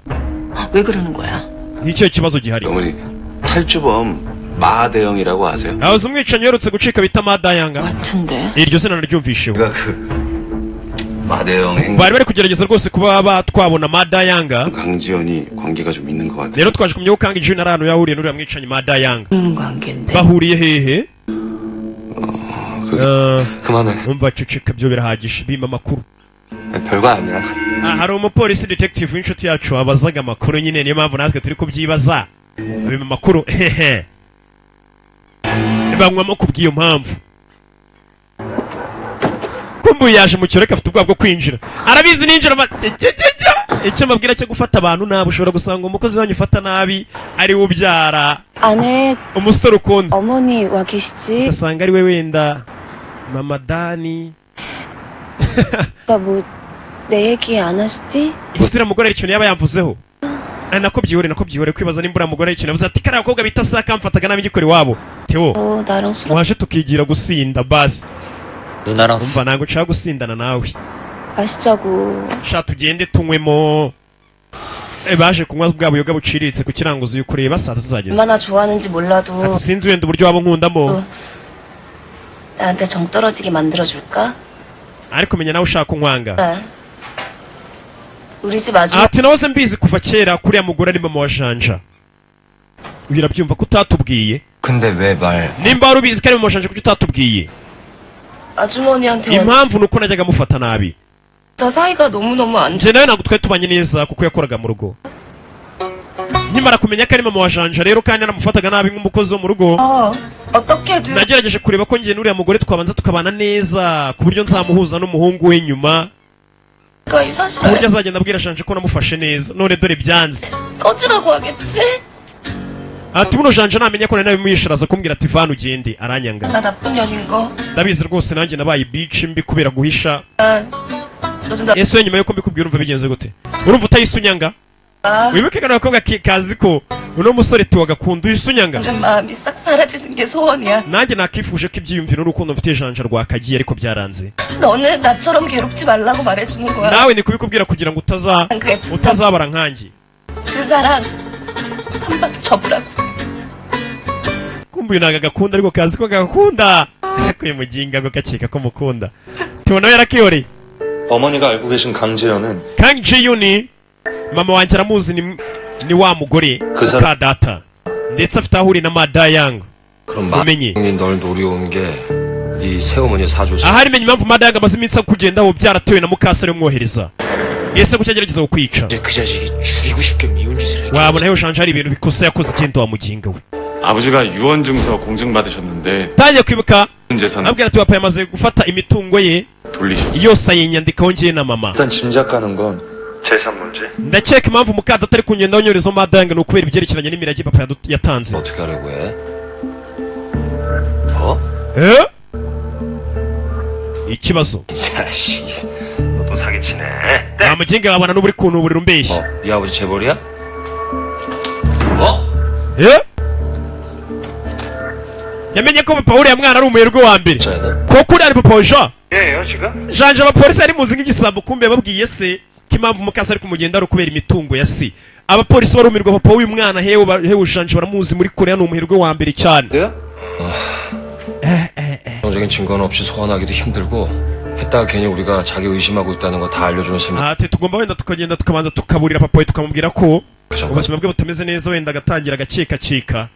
왜 그러는 거야? ni ikihe kibazo gihari 어머니 탈주범 마대영이라고 아세요? abaza umwicanyi uherutse gucika bita madayanga 같은데. iryo zina naryumvisheho 제가 그 마대영 행 bari bari kugerageza rwose kuba twabona madayanga 강지연이 관계가 좀 있는 것 같아요. rero twaje kumenya ko kangi jiyoni ari ahantu yahuriye n'uriya mwicanyi madayanga 관계인데. bahuriye hehe 그만해. umva ceceka byo birahagije bima amakuru 별거 아니야. hari umupolisi detective w'inshuti yacu wabazaga amakuru nyine niyo mpamvu natwe turi kubyibaza bima amakuru hehe banywamo kubw'iyo mpamvu kumbuye yaje mu cyoreka afite ubwoba bwo kwinjira arabizi ninjira icyo mbabwira cyo gufata abantu nabi ushobora gusanga umukozi wanyu ufata nabi ari we ubyara 안에 umusore ukunda 어머니 와 계시지? ugasanga ari we wenda mama dani 나 뭐 내 얘기 안 하시지? ese uriya mugore hari ikintu yaba yamvuzeho nako byihore kwibaza nimba uriya mugore hari ikintu yavuze ati kariya gakobwa bita Saka kamfataga nabi igikora iwabo Theo 나랑 술 waje tukigira gusinda basi 누나랑 umva ntabwo nshaka gusindana nawe 마시자고. sha tugende tunywemo baje kunywa bwa buyoga buciriritse ku kiranguzo yuko ureba saa tatu zageze 얼마나 좋아하는지 몰라도 ati sinzi wenda uburyo waba nkundamo 나한테 정 떨어지게 만들어줄까? ariko menya nawe ushaka unkwanga 네. 우리 집 아줌마 ati nahoze mbizi kuva kera kuriya mugore ari mama wa Janja uyu urabyumva ko utatubwiye 근데 왜 말 nimba wari ubizi ko ari mama wa Janja kuki utatubwiye 아주머니한테 impamvu ni uko najyaga mufata nabi 저 사이가 너무너무 안 nje nawe ntabwo twari tubanye neza kuko yakoraga mu rugo nkimara kumenya ko ari mama wa Janja rero kandi naramufataga nabi nk'umukozi wo mu rugo 어떻게든 nagerageje kureba ko ngiye n'uriya mugore twabanza tukabana neza ku buryo nzamuhuza n'umuhungu we nyuma 이 ku 사실을 buryo azagenda abwira Janja ko namufashe neza none dore byanze 꺼지라고 하겠지? ati buno Janja namenye ko nari nabimwishiraza kumbwira ati vana ugende aranyanga 나 나쁜 년인 거. ndabizi rwose nanjye nabaye bici mbi kubera guhisha 너도 나 ese nyuma yuko mbikubwira urumva bigenze gute urumva utayisunyanga wibuke kano gakobwa kazi ko uno musore tiwagakunda uyisunyanga 마음이 싹 사라지는 게 소원이야. nanjye nakifuje ko ibyiyumviro n'urukundo mfitiye Janja rwakagiye ariko byaranze 너는 나처럼 괴롭지 말라고 말해주는 거야. nawe ni kubikubwira kugira ngo utazabara nkanjye 그 사랑 한 방 접으라고. kumva uyu ntago agakunda ariko kazi ko gakunda akuye mu ginga ngo gakeka ko mukunda tubona yarakiyoreye 어머니가 알고 계신 강재현은 Kang Ji-yoon mama wanjye aramuzi ni wa mugore ka data ndetse afite aho uri na Mada Yang 그럼 umenye 마땅히 널 노려온 게 네 새어머니 사줬어. ahari menye impamvu Mada Yang amaze iminsi akugendaho byaratewe na mukasare umwohereza ese kuki agerageza kukwica 그 자식이 죽이고 싶게 미운 짓을 했겠지. wabona yo Janja hari ibintu bikosa yakoze igenda wa muginga we 아버지가 유언 증서 공증받으셨는데 tangiye kwibuka 문제선 abwira ati papa yamaze gufata imitungo ye 돌리셨어요. yose ayinyandikaho ngiye na mama 일단 짐작 가는 건 재산 문제. ndakeka impamvu mukadata atari kungendaho nyorezo Mada Yang ni ukubera ibyerekeranye n'imirage papa yatanze 어떻게 하려고 해? 뭐? 에? ikibazo 이 자식. 너 또 사기치네. nta muginga wabona n'uburi kuntu uburira umbeshya 네 아버지 재벌이야? 뭐? 예? yamenye ko papa uriya mwana ari umuherwe wa mbere koko uriya ari papa wa Jean 예요 지금? Janja abapolisi ari muzi nk'igisambo kumbe babwiye se ko impamvu mukasa ari kumugenda ari ukubera imitungo ya se abapolisi barumirwa papa w'uyu mwana hewe Janja baramuzi muri Korea ni umuherwe wa mbere cyane 정적인 증거는 없이 소환하기도 힘들고 했다가 괜히 우리가 자기 의심하고 있다는 거 다 알려주는 셈이. ate tugomba wenda tukagenda tukabanza tukaburira papa we tukamubwira ko 그 전까지 ubuzima bwe butameze neza wenda agatangira agacikacika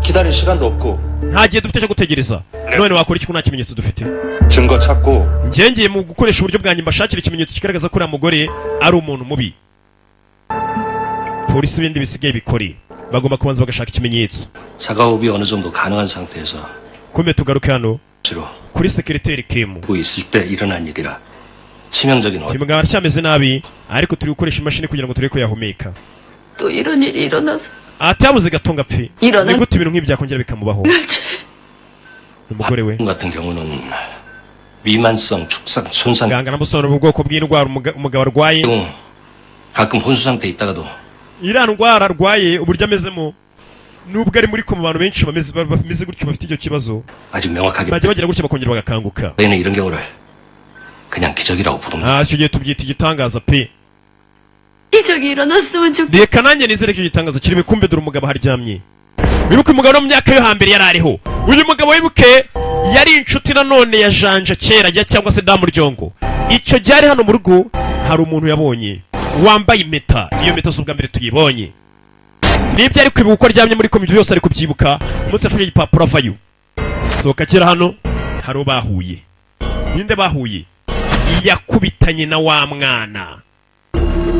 기다릴 시간도 없고 nta gihe dufite cyo gutegereza none wakora iki ko nta kimenyetso dufite 증거 찾고 ngiye mu gukoresha uburyo bwanjye mbashakira ikimenyetso kigaragaza ko uriya mugore ari umuntu mubi polisi ibindi bisigaye bikore bagomba kubanza bagashaka ikimenyetso 자가호흡이 어느 정도 가능한 상태에서 kumbe tugaruke hano 주로 kuri sekereteri Kim 보고 있을 때 일어난 일이라 치명적인 Kim nga aracyameze nabi ariko turi gukoresha imashini kugira ngo turebe ko yahumeka 또 이런 일이 일어나서 ati yabuze gato ngo apfe 일어난 ni gute ibintu nk'ibi byakongera bikamubaho umugore we 같은 경우는 미만성 축상 손상 muganga namusobanurira ubwoko bw'indwara umugabo arwaye 등 가끔 혼수 상태에 있다가도 iriya ndwara arwaye uburyo amezemo nubwo ari muri ko mu bantu benshi bameze gutyo bafite icyo kibazo 아직 명확하게 bajya bagira gutyo bakongera bagakanguka 저희는 이런 경우를 그냥 기적이라고 부릅니다. icyo gihe tubyita igitangaza pe 기적이 일어났으면 좋겠. reka nanjye nizere ko icyo gitangaza kirimo kumbe dore umugabo aharyamye wibuke umugabo no mu myaka yo hambere yari ariho uyu mugabo wibuke yari inshuti nanone ya Janja kera cyangwa se Damuryongo icyo gihe ari hano mu rugo hari umuntu yabonye wambaye impeta iyo mpeta z'ubwa mbere tuyibonye nibyo ari kwibuka uko aryamye muri komite yose ari kubyibuka umunsi afashe igipapuro avayo sohoka kera hano hari uwo bahuye ninde bahuye yakubitanye na wa mwana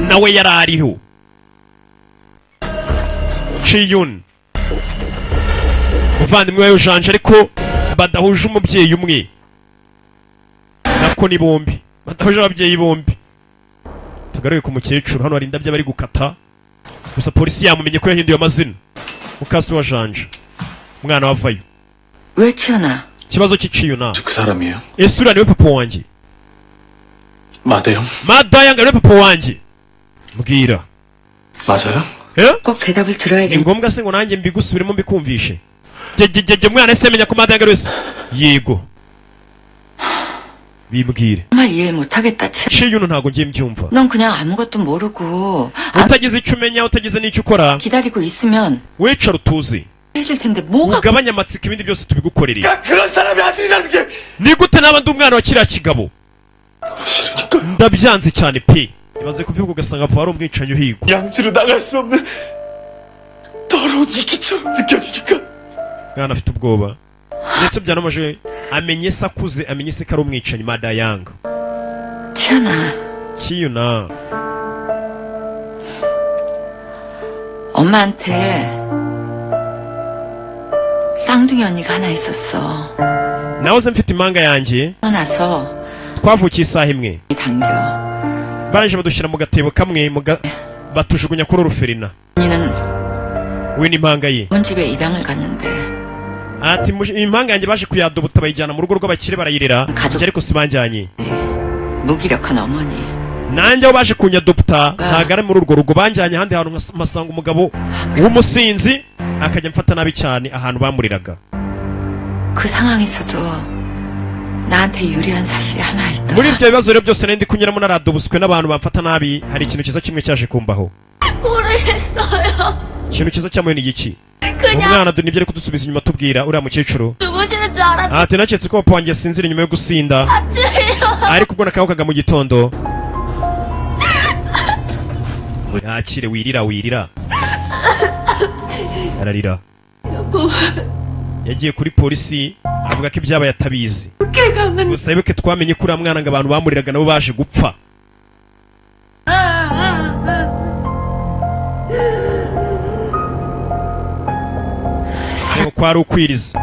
nawe yari ariho Ji-yoon umuvandimwe wa Janja ariko badahuje umubyeyi umwe nako ni bombi badahuje ababyeyi bombi tugaruke ku mukecuru hano hari indabyo bari gukata gusa polisi yamumenye ko yahinduye amazina mukasi wa Janja umwana wavayo 왜 치아나? ikibazo cy'iciyo na 그 사람이에요? ese uriya niwe papa wanjye 마대형? 마다양가 왜 papa wanjye mbwira 맞아요? 꼭 대답을 ni 들어야겠네. ngombwa se ngo nanjye mbigusubiremo mbikumvishe jye mwana ese menya ko ma다양가 wese yego bimbwire 정말 이해를 못하겠다, 치. chiyuno ntago ngiye mbyumva 넌 그냥 아무것도 모르고 utagize icyo umenya utagize n'icyo ukora 기다리고 있으면 wicara utuzi 해줄 텐데 뭐가 ugabanye amatsiko ibindi byose tubigukorera 그런 사람이 아들이라는 게 ni gute naba ndi umwana wa kiriya kigabo 싫으니까 ndabyanze cyane pe ibaze kubyuka ugasanga papa ari umwicanyi uhigwa 양지로 나갈 수 없는 더러운 이끼처럼 느껴지니까 mwana afite ubwoba ndetse byanamaje amenye se akuze amenye se ko ari umwicanyi madayanga 치아나 kiyuna 엄마한테 쌍둥이 언니가 하나 있었어. nahoze mfite impanga yanjye 떠나서 twavukiye isaha imwe 당겨. baje badushyira mu gatebo kamwe batujugunya kuri uruferina 언니는 we n'impanga ye 온 집에 입양을 갔는데 ati impanga yanjye baje kuyadobuta bayijyana mu rugo rw'abakire barayirera 가족- ariko si banjyanye 무기력한 어머니. nanjye aho baje kunyadobuta ntago ari muri urwo rugo banjyanye ahandi hantu mpasanga umugabo w'umusinzi akajya mfata nabi cyane ahantu bamuriraga 그 상황에서도 나한테 유리한 사실이 하나 있더라. muri ibyo bibazo rero byose nari ndi kunyuramo naradobuswe n'abantu bamfata nabi hari ikintu cyiza kimwe cyaje kumbaho 모르겠어요. ikintu cyiza cyamuye ni igiki 그냥 umwana dore nibyo ari kudusubiza inyuma tubwira uriya mukecuru 주무시는 줄 알았더니 ati naketse ko papa wanjye asinzira nyuma yo gusinda 아침에 일어나. ariko ubwo nakahukaga mu gitondo yakire wirira ararira yagiye kuri polisi avuga ko ibyabaye atabizi gusa wibuke twamenye ko uriya mwana ngo abantu bamuriraga nabo baje gupfa ko ari ukwiriza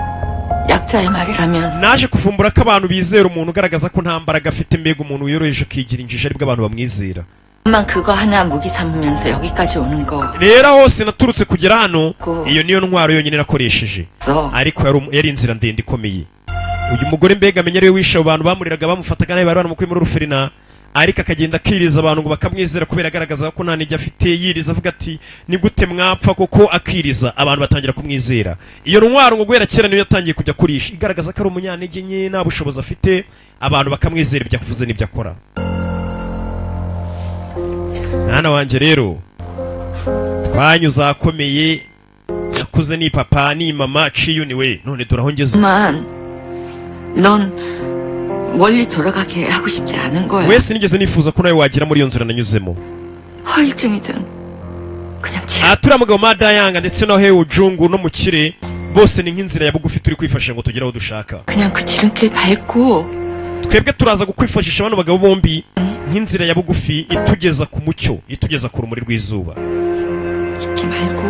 약자의 말이라면 naje kuvumbura ko abantu bizera umuntu ugaragaza ko nta mbaraga afite mbega umuntu wiyoroheje akigira injiji aribwo abantu bamwizera 엄만 그거 하나 무기 삼으면서 여기까지 오는 거 rero hose naturutse kugera hano iyo niyo ntwaro yonyine nakoresheje 써. ariko yari inzira ndende ikomeye uyu mugore mbega amenya ariwe wishe abo bantu bamuriraga bamufataga nabi bari banamukuye muri ruferina ariko akagenda akiriza abantu ngo bakamwizera kubera agaragaza ko nta nijya afite yiriza avuga ati ni gute mwapfa koko akiriza abantu batangira kumwizera iyo ntwaro ngo guhera kera niyo yatangiye kujya kurisha igaragaza ko ari umunyantege nke nta bushobozi afite abantu bakamwizera ibyo avuze n'ibyo akora mwana wanjye rero twanyuze ahakomeye nakuze ni papa ni mama ciyuni we none dore aho ngeze 엄만 넌 멀리 돌아가게 하고 싶지 않은 거야. wese nigeze nifuza ko nawe wagira muri iyo nzira nanyuzemo 허일증이든 그냥 지. turiya mugabo madayanga ndetse na hewe ujungu no mukire bose ni nk'inzira ya bugufi turi kwifashisha ngo tugere aho dushaka 그냥 그 지름길 밟고 twebwe turaza gukwifashisha bano bagabo bombi nk'inzira ya bugufi itugeza ku mucyo itugeza ku rumuri rw'izuba 잊지 말고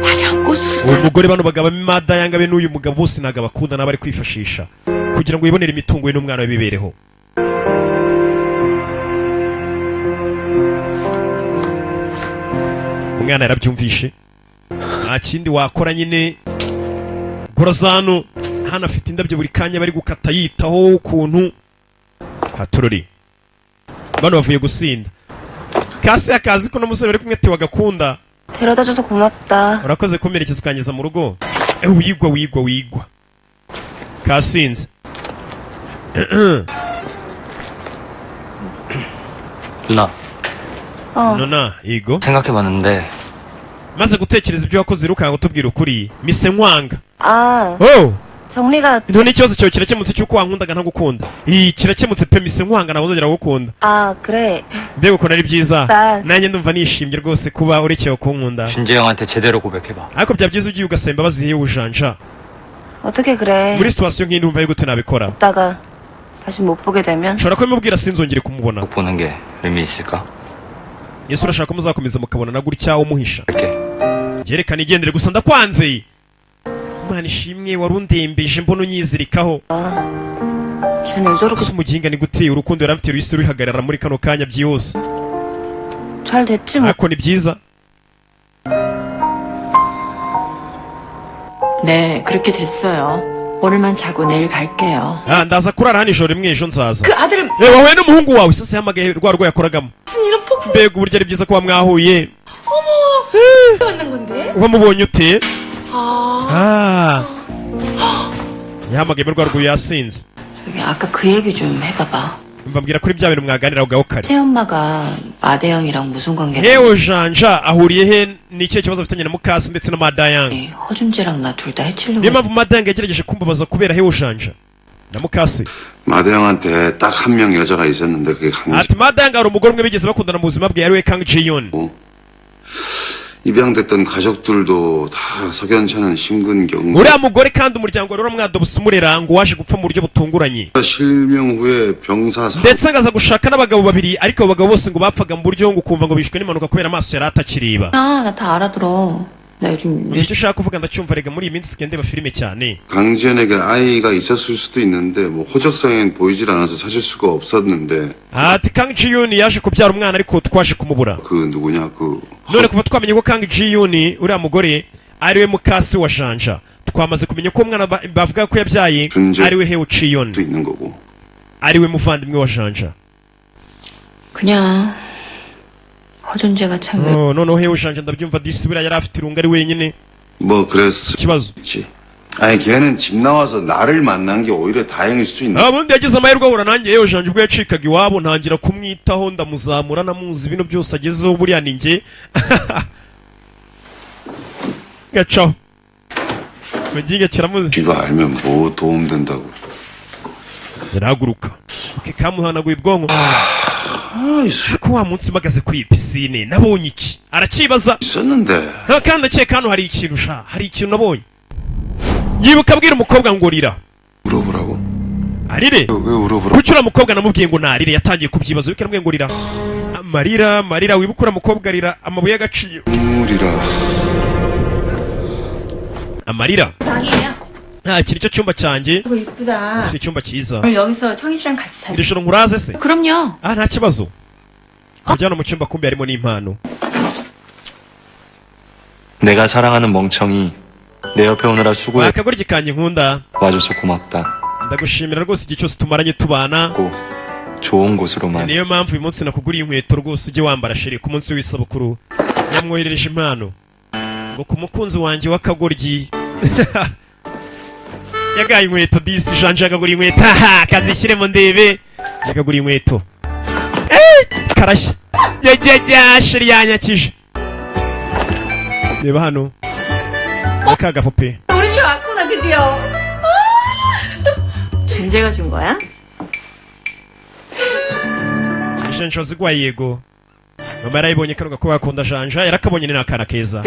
화려한 꽃으로 uwo 살. mugore bano bagabo madayanga be n'uyu mugabo bose ntabwo abakunda n'abari kwifashisha kugira ngo yibonere imitungo ye n'umwana we bibereho umwana yarabyumvishe nta kindi wakora nyine gorazano hano afite indabyo buri kanya bari gukata yitaho ukuntu hatururi bano bavuye gusinda kasi akazi ko n'umusore bari kumwe ati wagakunda 데려다줘서 고맙다. urakoze kumerekeza ukangeza mu rugo wigwa kasinze 누나, nona yego 생각해봤는데 maze gutekereza ibyo wakoze irukanga utubwira ukuri mise nkwanga 아, oh 정리가 none ikibazo cyawe kirakemutse cy'uko wankundaga ntagukunda kirakemutse pe mise nkwanga nawe uzongera gukunda 아, 그래. mbega ukuntu ari byiza 나- nanjye ndumva nishimye rwose kuba urekeye kunkunda 준재형한테 제대로 고백해봐. ariko byaba byiza ugiye ugasaba imbabazi yewe ujanja 어떻게 그래? muri situwasiyo nk'iyi ndumva gute nabikora 있다가 다시 못 보게 되면 nshobora kubimubwira sinzongere kumubona 꼭 보는 게 의미 있을까? yesu urashaka ko muzakomeza mukabonana gutya umuhisha 이렇게 byerekana igendere gusa ndakwanze imana ishimwe wari undembeje mbona unyizirikaho 쟤는 왜 저렇게 gusa umuginga ni gute urukundo yari afite ruhise ruhagarara muri kano kanya byihuse 잘 됐지 뭐. ariko ni byiza 네, 그렇게 됐어요. 오늘만 자고 내일 갈게요. 아 ndaza kurara hano ijoro rimwe ejo nzaza. 그 아들은 wowe n'umuhungu wawe sasa yahamagaye rwa rwo yakoragamo. 무슨 이런 폭풍 mbega uburyo ari byiza kuba mwahuye. 받는 건데? wamubonye ute? 아. yahamagaye mu rwa rwo yasinze. 저기 아까 그 얘기 좀 해봐봐. mbabwira kuri bya bintu mwaganiraho gaho kare. 새엄마가 마대영이랑 무슨 관계야? hewe janja ahuriye he n'ikihe kibazo afitanye na mukasi ndetse na madayang. 허준재랑 나 둘 다 해치려고. niyo mpamvu madayang yagerageje kumbabaza kubera hewe janja na mukasi. 마대영한테 딱 한 명 여자가 있었는데 그게 ati madayang hari umugore umwe bigeze bakundana mu buzima bwe yariwe Kang Ji-yoon. 입양됐던 가족들도 다 석연찮은 심근경색. uriya mugore kandi umuryango wari uramwadobusa umurera ngo waje gupfa mu buryo butunguranye. 실명 후에 병사사. ndetse agaza gushaka n'abagabo babiri ariko abo bagabo bose ngo bapfaga mu buryo ngo ukumva ngo bishwe n'impanuka kubera amaso yari atakiriba. 나 다 알아들어. 나 요즘 icyo ushaka kuvuga ndacyumva rega muri iyi minsi sigaye ndeba filime cyane. 강지연에게 아이가 있었을 수도 있는데 뭐 호적상엔 보이질 않아서 찾을 수가 없었는데. ati Kang Ji-yoon yaje kubyara umwana ariko twaje kumubura. 그 누구냐 그. none kuva twamenye ko Kang Ji-yoon uriya mugore ariwe mukasi wa janja twamaze kumenya ko umwana bavuga ko yabyaye ariwe Heo Ji-yoon 있는 거고. ariwe muvandimwe wa janja. 그냥 허준재가 참 왜... noneho Heo janja ndabyumva disi buriya yari afite irungu ari wenyine. 뭐 그랬어. ikibazo. 아니 걔는 집 나와서 나를 만난 게 오히려 다행일 수도 있는. ubundi yagize amahirwe ahura nanjye Heo janja ubwo yacikaga iwabo ntangira kumwitaho ndamuzamura namuzi ibintu byose agezeho buriya ni njye. gacaho mugiga kiramuzi. 쥐가 알면 뭐 도움된다고. yarahaguruka kamuhanaguye ubwonko. ko wa munsi mpagaze kuri iyi pisine nabonye iki arakibaza. kandi akeka hano hari ikintu hari ikintu nabonye. yibuka abwira umukobwa ngo rira. uraburago arire kuki uriya mukobwa namubwiye ngo narire yatangiye kubyibaza wiko namubwiye ngo rira. marira wibuka uriya mukobwa arira amabuye y'agaciro. amarira nta kiri cyo cyumba cyanjye. 이쁘다. ufite icyumba cyiza. 오늘 여기서 청희 씨랑 같이 자. iri joro nkuraze se. 그럼요. nta kibazo. kujyana mu cyumba kumbi harimo n'impano. 내가 사랑하는 멍청이 내 옆에 오느라 수고해. akagoryi kanjye nkunda. 와줘서 고맙다. ndagushimira rwose igihe cyose tumaranye tubana. 좋은 곳으로만. niyo mpamvu uyu munsi nakuguriye inkweto rwose ujye wambara sheri ku munsi w'isabukuru. yamwoherereje impano ngo ku mukunzi wanjye w'akagoryi. yagaye inkweto disi janje akagura inkweto. kazishyiremo ndebe. yakagura inkweto. karashya. sheri yanyakije. reba hano aka gapupe. 우리 집 왔구나 드디어. 준재가 준 거야? janja zigwa yego. mama yarayibonye kano gakuba akunda janja yarakabonye ni akana keza.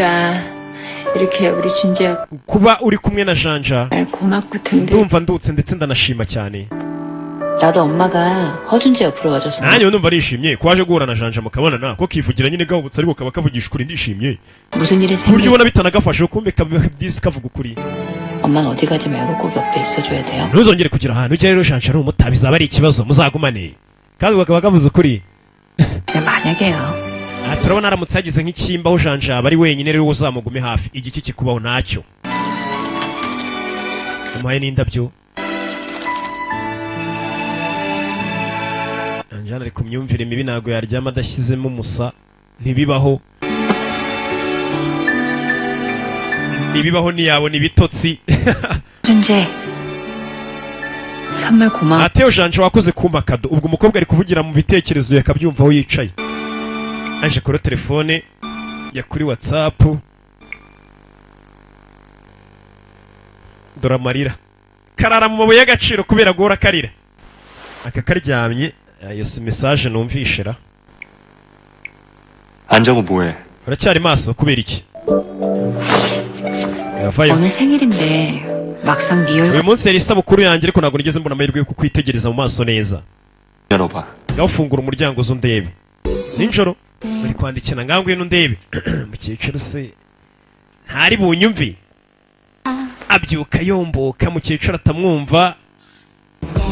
이렇게 우리 준재 kuba uri kumwe na janja 고맙고 든든. ndumva ndutse ndetse ndanashima cyane. 나도 엄마가 허준재 옆으로 와줘서 nanjye numva nishimye ko waje guhura na janja mukabonana ko kivugira nyine gahubutse ariko kaba kavugisha ukuri ndishimye. 무슨 일이 buryo 생길 ubona bitanagafashe kumbe kabisi kavuga ukuri. 엄마는 어디 가지 말고 꼭 옆에 있어줘야 돼요. ntuzongere kugira ahantu ujya rero janja ari umuta bizaba ari ikibazo muzagumane kandi bakaba kavuze ukuri. 그냥 만약에요. turabona aramutse yagize nk'ikimbaho janja aba ari wenyine rero uzamugume hafi igiki kikubaho ntacyo. umuhaye n'indabyo. Anjana ari ku myumvire mibi ntabwo yaryama adashyizemo umusa. ntibibaho ntiyabona ibitotsi. 준재 선물 고마워. Ateo janja wakoze kumpa kado. ubwo umukobwa ari kuvugira mu bitekerezo yakabyumva aho yicaye. aje kuri telefone ya kuri WhatsApp. dore amarira karara mu mabuye y'agaciro kubera guhora karira. aka karyamye iyo si message numvishira. 앉아고 뭐해? uracyari maso kubera iki? 오늘 생일인데 막상 네 얼굴 uyu munsi yari isabukuru yanjye ariko ntabwo nigeze mbona amahirwe yo kukwitegereza mu maso neza. 열어봐. ngaho fungura umuryango uzo ndebe. nijoro uri kwandikira ngaho ngwino ndebe. mukecuru se ntari bunyumvi. abyuka yomboka mukecuru atamwumva.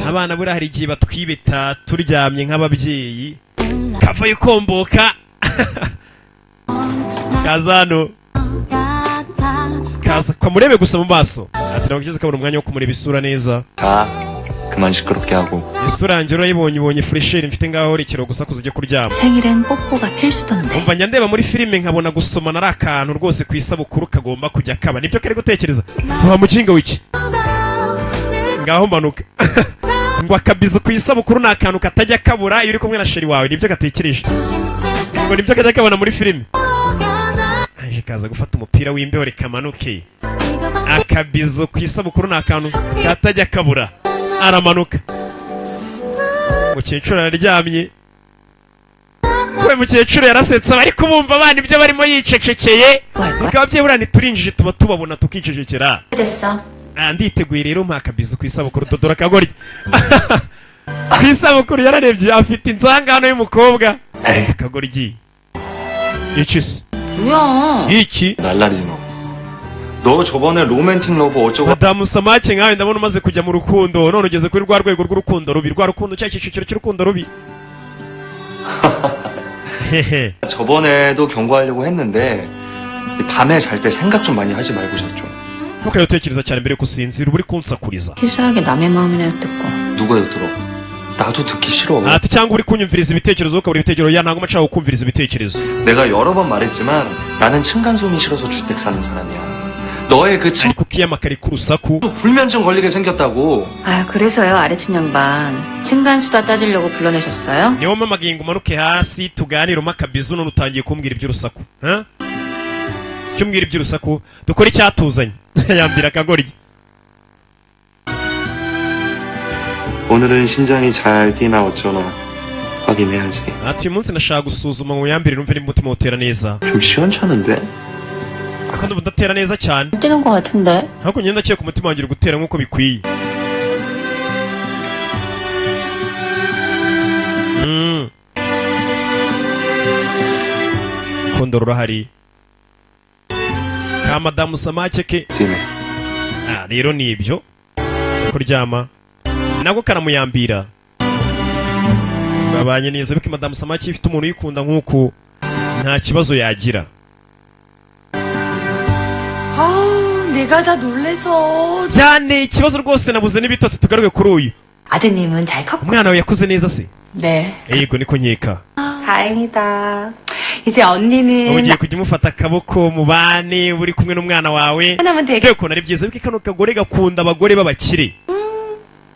abana buriya hari igihe batwibeta turyamye nk'ababyeyi. kavayo komboka. kaza hano kaza kamurebe gusa mu maso ati ntabwo ugeze kabona umwanya wo kumureba isura neza. 자, 그만 시끄럽게 하고. isura yanjye urayibonye ubonye fresheri mfite ngaho rekero gusa kuza ujye kuryama. 생일엔 뽀뽀가 필수던데. umva njya ndeba muri filime nkabona gusomana ari akantu rwose ku isabukuru kagomba kujya kaba nibyo kari gutekereza. wa mukinga wiki ngaho manuka ngo akabizo ku isabukuru ni akantu katajya kabura iyo uri kumwe na sheri wawe nibyo gatekereje ngo nibyo kajya kabona muri filime. aje kaza gufata umupira w'imbeho reka manuke akabizo ku isabukuru ni akantu katajya kabura aramanuka. umukecuru araryamye we mukecuru yarasetse bari kubumva abana ibyo barimo yicecekeye bikaba byebura ntiturinjije tuba tubabona tukicecekera. 됐어. nditeguye rero mpa akabizo ku isabukuru dodora kagorya ku isabukuru yararebye afite inzangano y'umukobwa kagoryi iki 뭐야? iki 날라리노. 너 저번에 로맨틱 러브 어쩌고. madamu samake nkawe ndabona umaze kujya mu rukundo none ugeze kuri rwa rwego rw'urukundo rubi rwa rukundo cya cyiciro cy'urukundo rubi. hehe 저번에도 경고하려고 했는데 밤에 잘 때 생각 좀 많이 하지 말고 자 좀. ntukayo utekereza cyane mbere yo gusinzira uba uri kunsakuriza. 필사하게 남의 마음이나 듣고. 누가 들어? 나도 듣기 싫어. ati cyangwa uri kunyumviriza ibitekerezo ukabura ibitekerezo ya ntabwo nshaka kumviriza ibitekerezo. 내가 여러 번 말했지만 나는 층간소음이 싫어서 주택 사는 사람이야. 너의 그 층 ariko ukiyamaka ku rusaku 불면증 걸리게 생겼다고. 아, 그래서요, 아래층 양반. 층간수다 따지려고 불러내셨어요? niyo mpamagaye ngo umanuke hasi tuganire umpe akabizo none utangiye kumbwira iby'urusaku. cyo mbwira iby'urusaku dukore icyatuzanye yambira akagoryi. 오늘은 심장이 잘 뛰나 어쩌나 확인해야지. ati uyu munsi nashaka gusuzuma ngo yambire numve niba umutima utera neza. 좀 시원찮은데? kandi ubu ndatera neza cyane 뛰는 것 같은데. ariko ngenda ndakeka umutima wanjye uri gutera nk'uko bikwiye. urukundo rurahari ka madamu samake ke. 뛰네. rero ni ibyo kuryama nabwo karamuyambira babanye neza biko madamu samake ifite umuntu uyikunda nk'uko nta kibazo yagira. 아우, 내가 다 놀래서. byane ikibazo rwose nabuze n'ibitotsi tugaruke kuri uyu 아드님은 잘 컸고. umwana we yakuze neza se. 네. yego niko nkeka. 다행이다. 이제 ubu 언니는 ugiye kujya umufata akaboko mu bane uri kumwe n'umwana wawe 하나면 되게. rero ukuntu ari byiza biko kano kagore gakunda abagore b'abakire.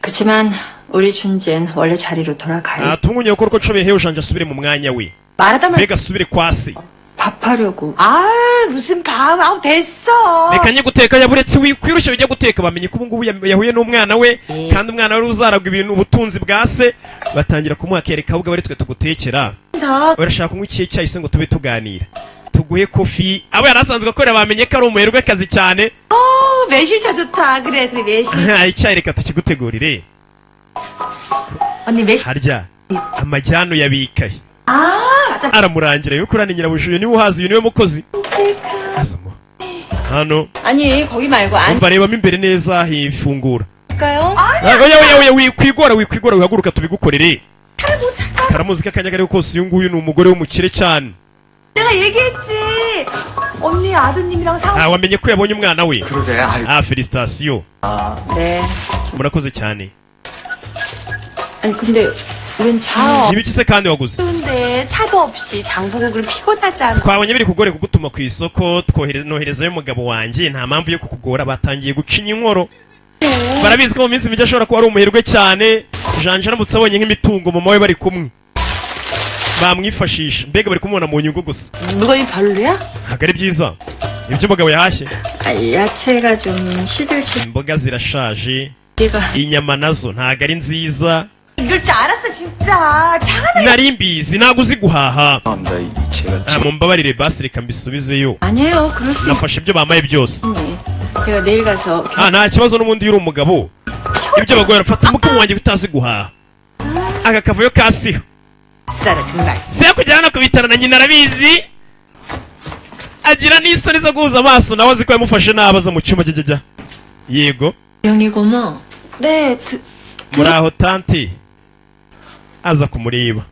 그치만 우리 준지는 원래 자리로 돌아가요. tumwunye gukora uko nshoboye hewe ujanje asubire mu mwanya we 말하다 말. mbega asubire kwa se. 밥하려고. 아, 무슨 밥. 아우, 됐어. reka nye guteka yaburetse wikwirushya ujya guteka bamenye ko ubu ngubu yahuye n'umwana we kandi umwana we uzaragwa ibintu ubutunzi bwa se batangira kumuha kereka ahubwo bari twe tugutekera urashaka kunywa ikihe cyahise ngo tube tuganira tuguhe kofi abo yari asanzwe akorera bamenye ko ari umuherwe kazi cyane. 매실차 좋다. 그래, 그래, 매실. icyayi reka tukigutegurire. 언니 매실. harya amajyano yabikaye 아, 맞다. aramurangira yuko urani nyirabushuye niwe uhazi uyu niwe mukozi azamo hano 아니, 거기 말고 안 umva rebamo imbere neza hifungura. 할까요? oya wikwigora wihaguruka tubigukorere. karamuzi ko akanya kariho kose uyu nguyu ni umugore w'umukire cyane. 내가 얘기했지. 언니 아드님이랑 상. wamenye ko yabonye umwana we. 그러게. 아이. felicitasiyo 네. murakoze cyane. 아니, 근데 웬 차 ibiki se kandi waguze. 근데 차도 없이 장보고 피곤하잖아. twabonye biri kugore kugutuma ku isoko noherezayo umugabo wanjye nta mpamvu yo kukugora batangiye gucinya inkoro. barabizi ko mu minsi mike ashobora kuba ari umuherwe cyane janje aramutse abonye nk'imitungo mama we bari kumwe bamwifashisha mbega bari kumubona mu nyungu gusa. 물건이 별로야? ntabwo ari byiza ibyo umugabo yahashye. 아, 야채가 좀 시들시들. imboga zirashaje 얘가 inyama nazo ntabwo ari nziza. 이럴 줄 알았어 진짜. 차가 nari mbizi ntabwo uzi guhaha. 죄송합니다. 제가 mumbabarire basi reka mbisubizeyo 아니에요, 그럴 수 nafashe ibyo bamaye byose. 있네. 제가 내일 가서 nta kibazo n'ubundi iyo uri umugabo ibyo bagore barafata umugabo wanjye utazi guhaha aka kavuyo kasiho 비싸라 정말. se kujyana ku bitaro na nyina arabizi agira n'isoni zo guhuza amaso nawe azi ko yamufashe nabi aza mu cyuma jya yego 영희고모. 네, muri aho tante aza kumureba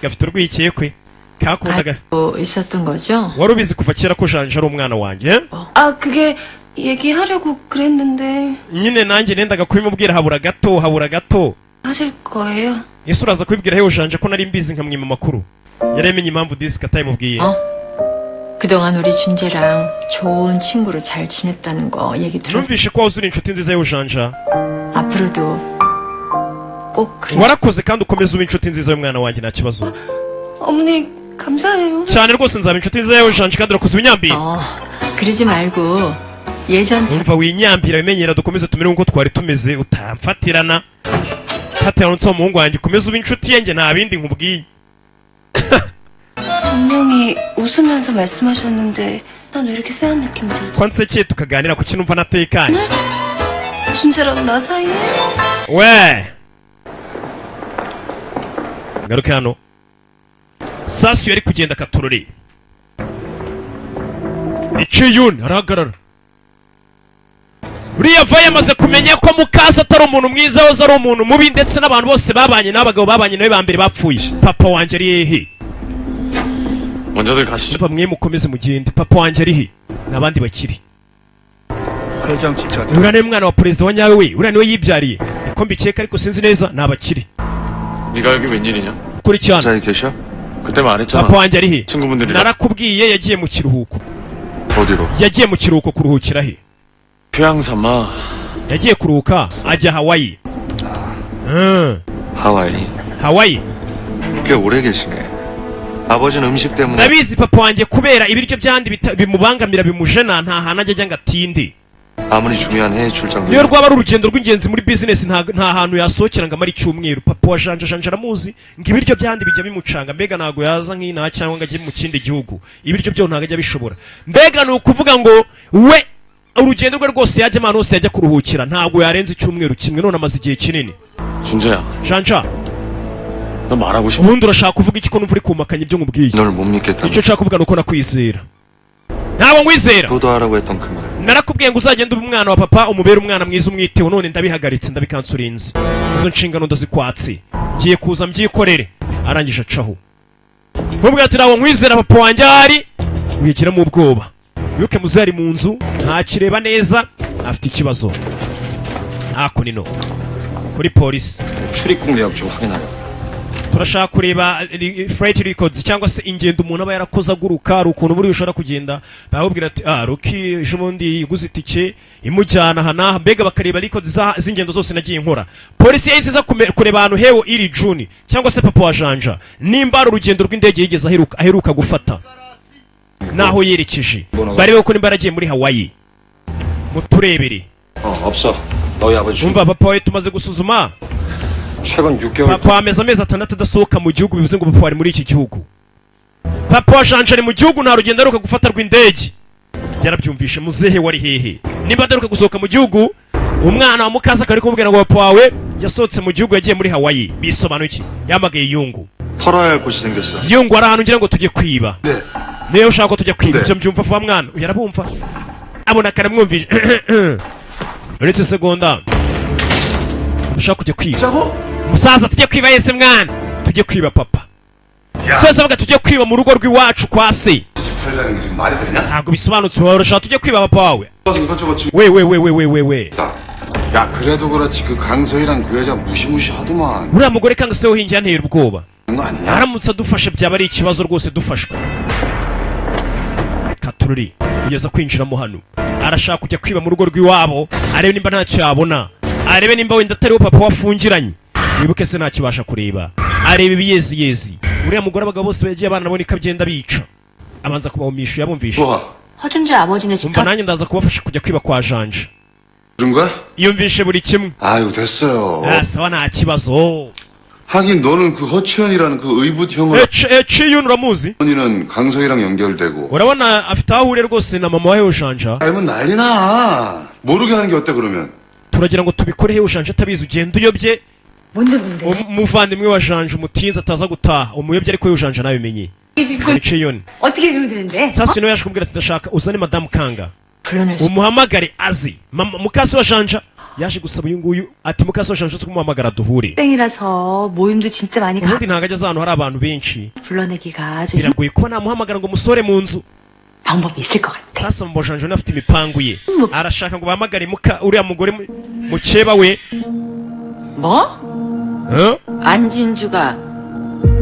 gafite urwikekwe kakundaga 알고 있었던 거죠? wari ubizi kuva kera ko janja ari umwana wanjye 아, 그게 얘기하려고 그랬는데 nyine nanjye nendaga kubimubwira habura gato 하실 거예요? ese uraza kubibwira hewe janja ko nari mbizi nkamwima amakuru yaramenye impamvu disika atayimubwiye 그동안 우리 준재랑 좋은 친구로 잘 지냈다는 거 얘기 들었어. numvishe ko wazura inshuti nziza hewe janja 앞으로도 꼭 그래. warakoze kandi ukomeza uba inshuti nziza y'umwana wanjye nta kibazo 어머니, 감사해요. cyane rwose nzaba inshuti nziza hewe janja kandi urakoze ibinyambira 그러지 말고 예전처럼 umva winyambira bimenyera dukomeze tumere nk'uko twari tumeze utamfatirana fatirana nsaba umuhungu wanjye ukomeze uba inshuti ye njye nta bindi nkubwiye 분명히 웃으면서 말씀하셨는데 난 왜 이렇게 쎄한 느낌이 들지? ko nsekeye tukaganira ku kintu mva natekanye 준재랑 나 사이에? we ngaruke hano sasiyo yari kugenda akatorore iciyuni arahagarara uriya va yamaze kumenya ko mukasa atari umuntu mwiza woza ari umuntu mubi ndetse n'abantu bose babanye n'abagabo babanye nawe ba mbere bapfuye papa wanjye ari hehe 먼저들 가시죠. mwe mukomeze mugende papa wanjye ari he n'abandi bakiri 회장 진짜 uriya niwe mwana wa perezida wa nyawe we uriya niwe yibyariye niko mbikeka ariko sinzi neza ni abakiri 네가 여기 웬일이냐? kurikirana 자기 계셔? 그때 말했잖아. papa wanjye ari he 친구분들이랑 narakubwiye yagiye mu kiruhuko 어디로? yagiye mu kiruhuko kuruhukira he 휴양 삼아 yagiye kuruhuka ajya hawaii 하와이. hawaii 꽤 오래 계시네. 아버지는 음식 때문에 ndabizi papa wanjye kubera ibiryo byandi bimubangamira bimujena nta hantu ajya ngo atinde 아무리 중요한 해외 출장도 niyo rwaba ari urugendo rw'ingenzi muri bizinesi nta hantu yasohokera ngo amare icyumweru papa wa janja aramuzi ngo ibiryo byandi bijya bimucanga mbega ntabwo yaza nk'inaha cyangwa ngo ajye mu kindi gihugu ibiryo byo ntabwo ajya bishobora mbega ni ukuvuga ngo we urugendo rwe rwose yajya ahantu hose yajya kuruhukira ntabwo yarenza icyumweru kimwe none amaze igihe kinini 준재야 janja 너 말하고 싶어? ubundi urashaka kuvuga iki ko numva uri kumakanya ibyo nkubwiye 널 못 믿겠다며 icyo nshaka kuvuga ni uko nakwizera ntabwo nkwizera 효도하라고 했던 그 말. narakubwiye ngo uzagende uba umwana wa papa umubere umwana mwiza umwiteho none ndabihagaritse ndabikansurinze izo nshingano ndazikwatse ngiye kuza mbyikorere arangije acaho nkubwira ati ntabwo nkwizera papa wanjye ahari wigiramo ubwoba wibuke muze ari mu nzu ntakireba neza afite ikibazo ntako nino kuri polisi 출입국 내역 좀 확인하려. turashaka kureba flight records cyangwa se ingendo umuntu aba yarakoze aguruka hari ukuntu buriya ushobora kugenda bakubwira ati Rocky ejo bundi iguze itike imujyana aha n'aha mbega bakareba records z'ingendo zose nagiye nkora polisi yahise iza kureba ahantu hewo iri June cyangwa se papa wa janja nimba ari urugendo rw'indege yigeze aheruka gufata naho yerekeje barebe ko nimba yaragiye muri Hawaii muturebere 없어. 너희 아버지 umva papa we tumaze gusuzuma 최근 6개월 papa ameze amezi 6 adasohoka mu gihugu bivuze ngo papa ari muri iki gihugu papa wa janja ari mu gihugu nta rugendo aheruka gufata rw'indege byarabyumvishe muzehe wari hehe niba adaheruka gusohoka mu gihugu umwana wa mukasa akaba ari kumubwira ngo papa wawe yasohotse mu gihugu yagiye muri Hawaii bisobanuye iki yamagaye yungu 털어야 할 곳이 생겼어. yungu ari ahantu ngira ngo tujye kwiba niyo ushaka ko tujya kwiba ibyo mbyumva vuba mwana yarabumva abona karamwumvishe uretse segonda ushaka kujya kwiba musaza tujye kwiba yese mwana tujye kwiba papa sasa baga tujye kwiba mu rugo rw'iwacu kwa se 팔자는 게 지금 말이 되냐? ntabwo bisobanutse urashaka tujye kwiba papa wawe 이것저것 지금 we 야 그래도 그렇지 그 강서희랑 그 여자 무시무시하더만 uriya mugore kandi se wohingiye antera ubwoba 그런 거 아니냐? aramutse adufashe byaba ari ikibazo rwose dufashwe katururi kugeza kwinjiramo hano arashaka kujya kwiba mu rugo rw'iwabo arebe nimba ntacyo yabona arebe nimba wenda atariwe papa wafungiranye wibuke se ntakibasha kureba areba ibiyeziyezi uriya mugore abagabo bose bagiye abana nabona ikabyenda bica abanza kubahumisha yabumvisha 허준재 아버지네 집 umva nanjye ndaza kubafasha kujya kwiba kwa janja 그런 거야? yumvishe buri kimwe 아이고 됐어요 sawa nta kibazo 하긴 너는 그 허치현이라는 그 의붓 형을 ciyun uramuzi 언니는 강서희랑 연결되고 urabona afite aho ahuriye rwose na mama wa hewujanja 알면 난리나 모르게 하는 게 어때 그러면 turagira ngo tubikore hewujanja atabizi ugenda uyobye 뭔데 umuvandimwe wa janja umutinzi ataza gutaha umuyobye ariko hewujanja nabimenye ciyun 어떻게 해주면 되는데? sasa niwe yaje kumbwira ati ndashaka uzane madamu kanga 불러낼 수 umuhamagare azi mukasi wa janja yaje gusaba uyu nguyu ati mukasoni nshatse kumuhamagara duhure. 땡이라서 모임도 진짜 많이 가. ubundi ntabwo ageze ahantu hari abantu benshi 불러내기가 아주 biragoye kuba namuhamagara ngo musore mu nzu. 방법이 있을 것 같아. sasa mboshanjoni afite imipangu ye arashaka ngo bahamagare uriya mugore mukeba we. 뭐? 안진주가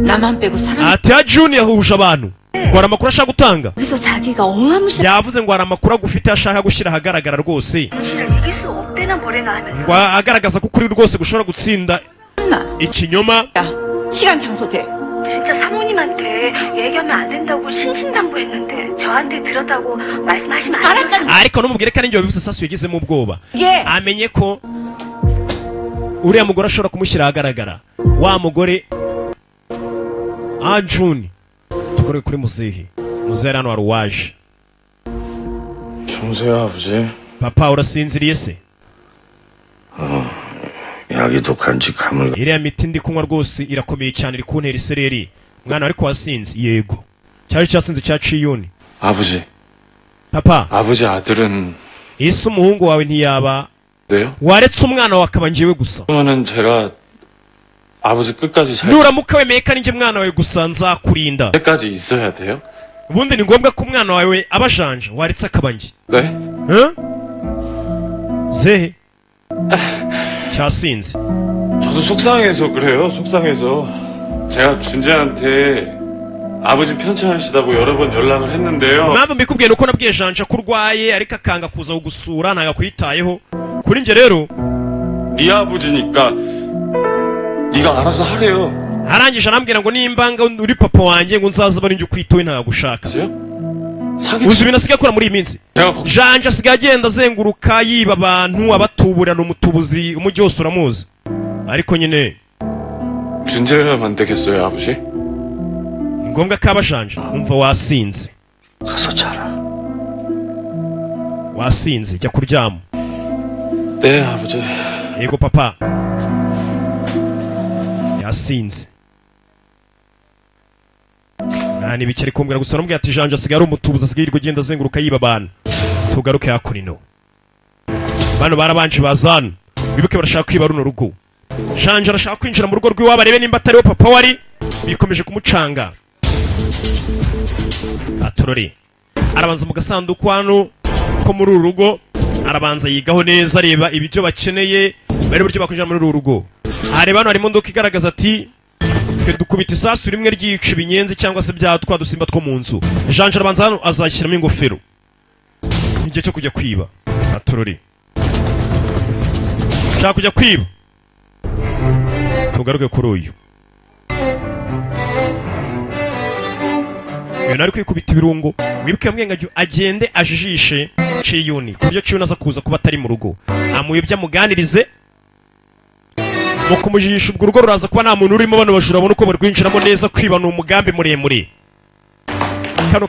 나만 빼고 사람 ati ya June yahuje abantu ngo hari amakuru ashaka gutanga. 그래서 자기가 어마무시 yavuze ngo hari amakuru agufite ashaka gushyira ahagaragara rwose ngo agaragaza ko ukuri rwose gushobora gutsinda ikinyoma. 시간 장소 돼. 진짜 사모님한테 얘기하면 안 된다고 신신당부했는데 저한테 들었다고 말씀하시면 안 돼요. ariko numubwire ko ari njye wabivuze sasu yagizemo ubwoba. 예. amenye ko uriya mugore ashobora kumushyira ahagaragara. wa mugore June tukore kuri muzehe hano wari waje. 정세야 아버지. papa urasinziriye se? 약이 독한지 감을. iriya miti ndi kunywa rwose irakomeye cyane iri kuntera isereri. mwana ariko wasinze? yego. cyari cyasinze cya Chiyuni. 아버지. papa 아버지 아들은. ese umuhungu wawe ntiyaba 네요? waretse umwana wawe akaba njyewe gusa? 그러면은 제가 아버지 끝까지 잘. nuramuka wemeye ko ari njye mwana wawe gusa nzakurinda. 때까지 있어야 돼요? ubundi ni ngombwa ko umwana wawe aba janja waretse akaba njye? 네? zehe cyasinze. 저도 속상해서 그래요. 속상해서. 제가 준재한테 아버지 편찮으시다고 여러 번 연락을 했는데요. impamvu mbikubwiye nuko nabwiye janja ko urwaye ariko akanga kuza kugusura ntago akwitayeho. kuri njye rero 네 아버지니까 네가 알아서 하래요. arangije arambwira ngo nimbanga uri papa wanjye ngo nzaza bari njye ukwitoye ntago ushaka. uzi ibintu asigaye akora muri iyi minsi? janja asigaye agenda azenguruka yiba abantu abatuburana umutubuzi umujyi wose uramuzi. ariko nyine 준재여야만 되겠어요, 아버지? ni ngombwa ko aba janja. umva wasinze. 가서 자라. wasinze jya kuryama. 네, 아버지. yego papa. yasinze. nta n'ibikeri kumbwira gusa namubwira ati janja asigaye ari umutubuzi asigaye yirirwa agenda azenguruka yiba abantu. tugaruke hakurino. bano barabanje bazana bibuke barashaka kwiba runo rugo. janja arashaka kwinjira mu rugo rw'iwabo arebe nimba atariwe papa wari. bikomeje kumucanga. atorore arabanza mu gasanduku hano ko muri uru rugo arabanza yigaho neza areba ibyo bakeneye bari buryo bakwinjira muri uru rugo. areba hano hari imodoka igaragaza ati twe dukubita isasu rimwe ryica ibinyenzi cyangwa se bya twa dusimba two mu nzu. janja arabanza hano azashyiramo ingofero igihe cyo kujya kwiba. atorore shaka kujya kwiba. tugaruke kuri uyu. uyu nari kwikubita ibirungo wibuke mwenga agende ajijishe Chiyuni ku buryo Chiyuni aza kuza kuba atari mu rugo. amuyobya amuganirize mu kumujijisha ubwo urugo ruraza kuba nta muntu urimo. bano bajura babona uko barwinjiramo neza. kwiba ni umugambi muremure. kano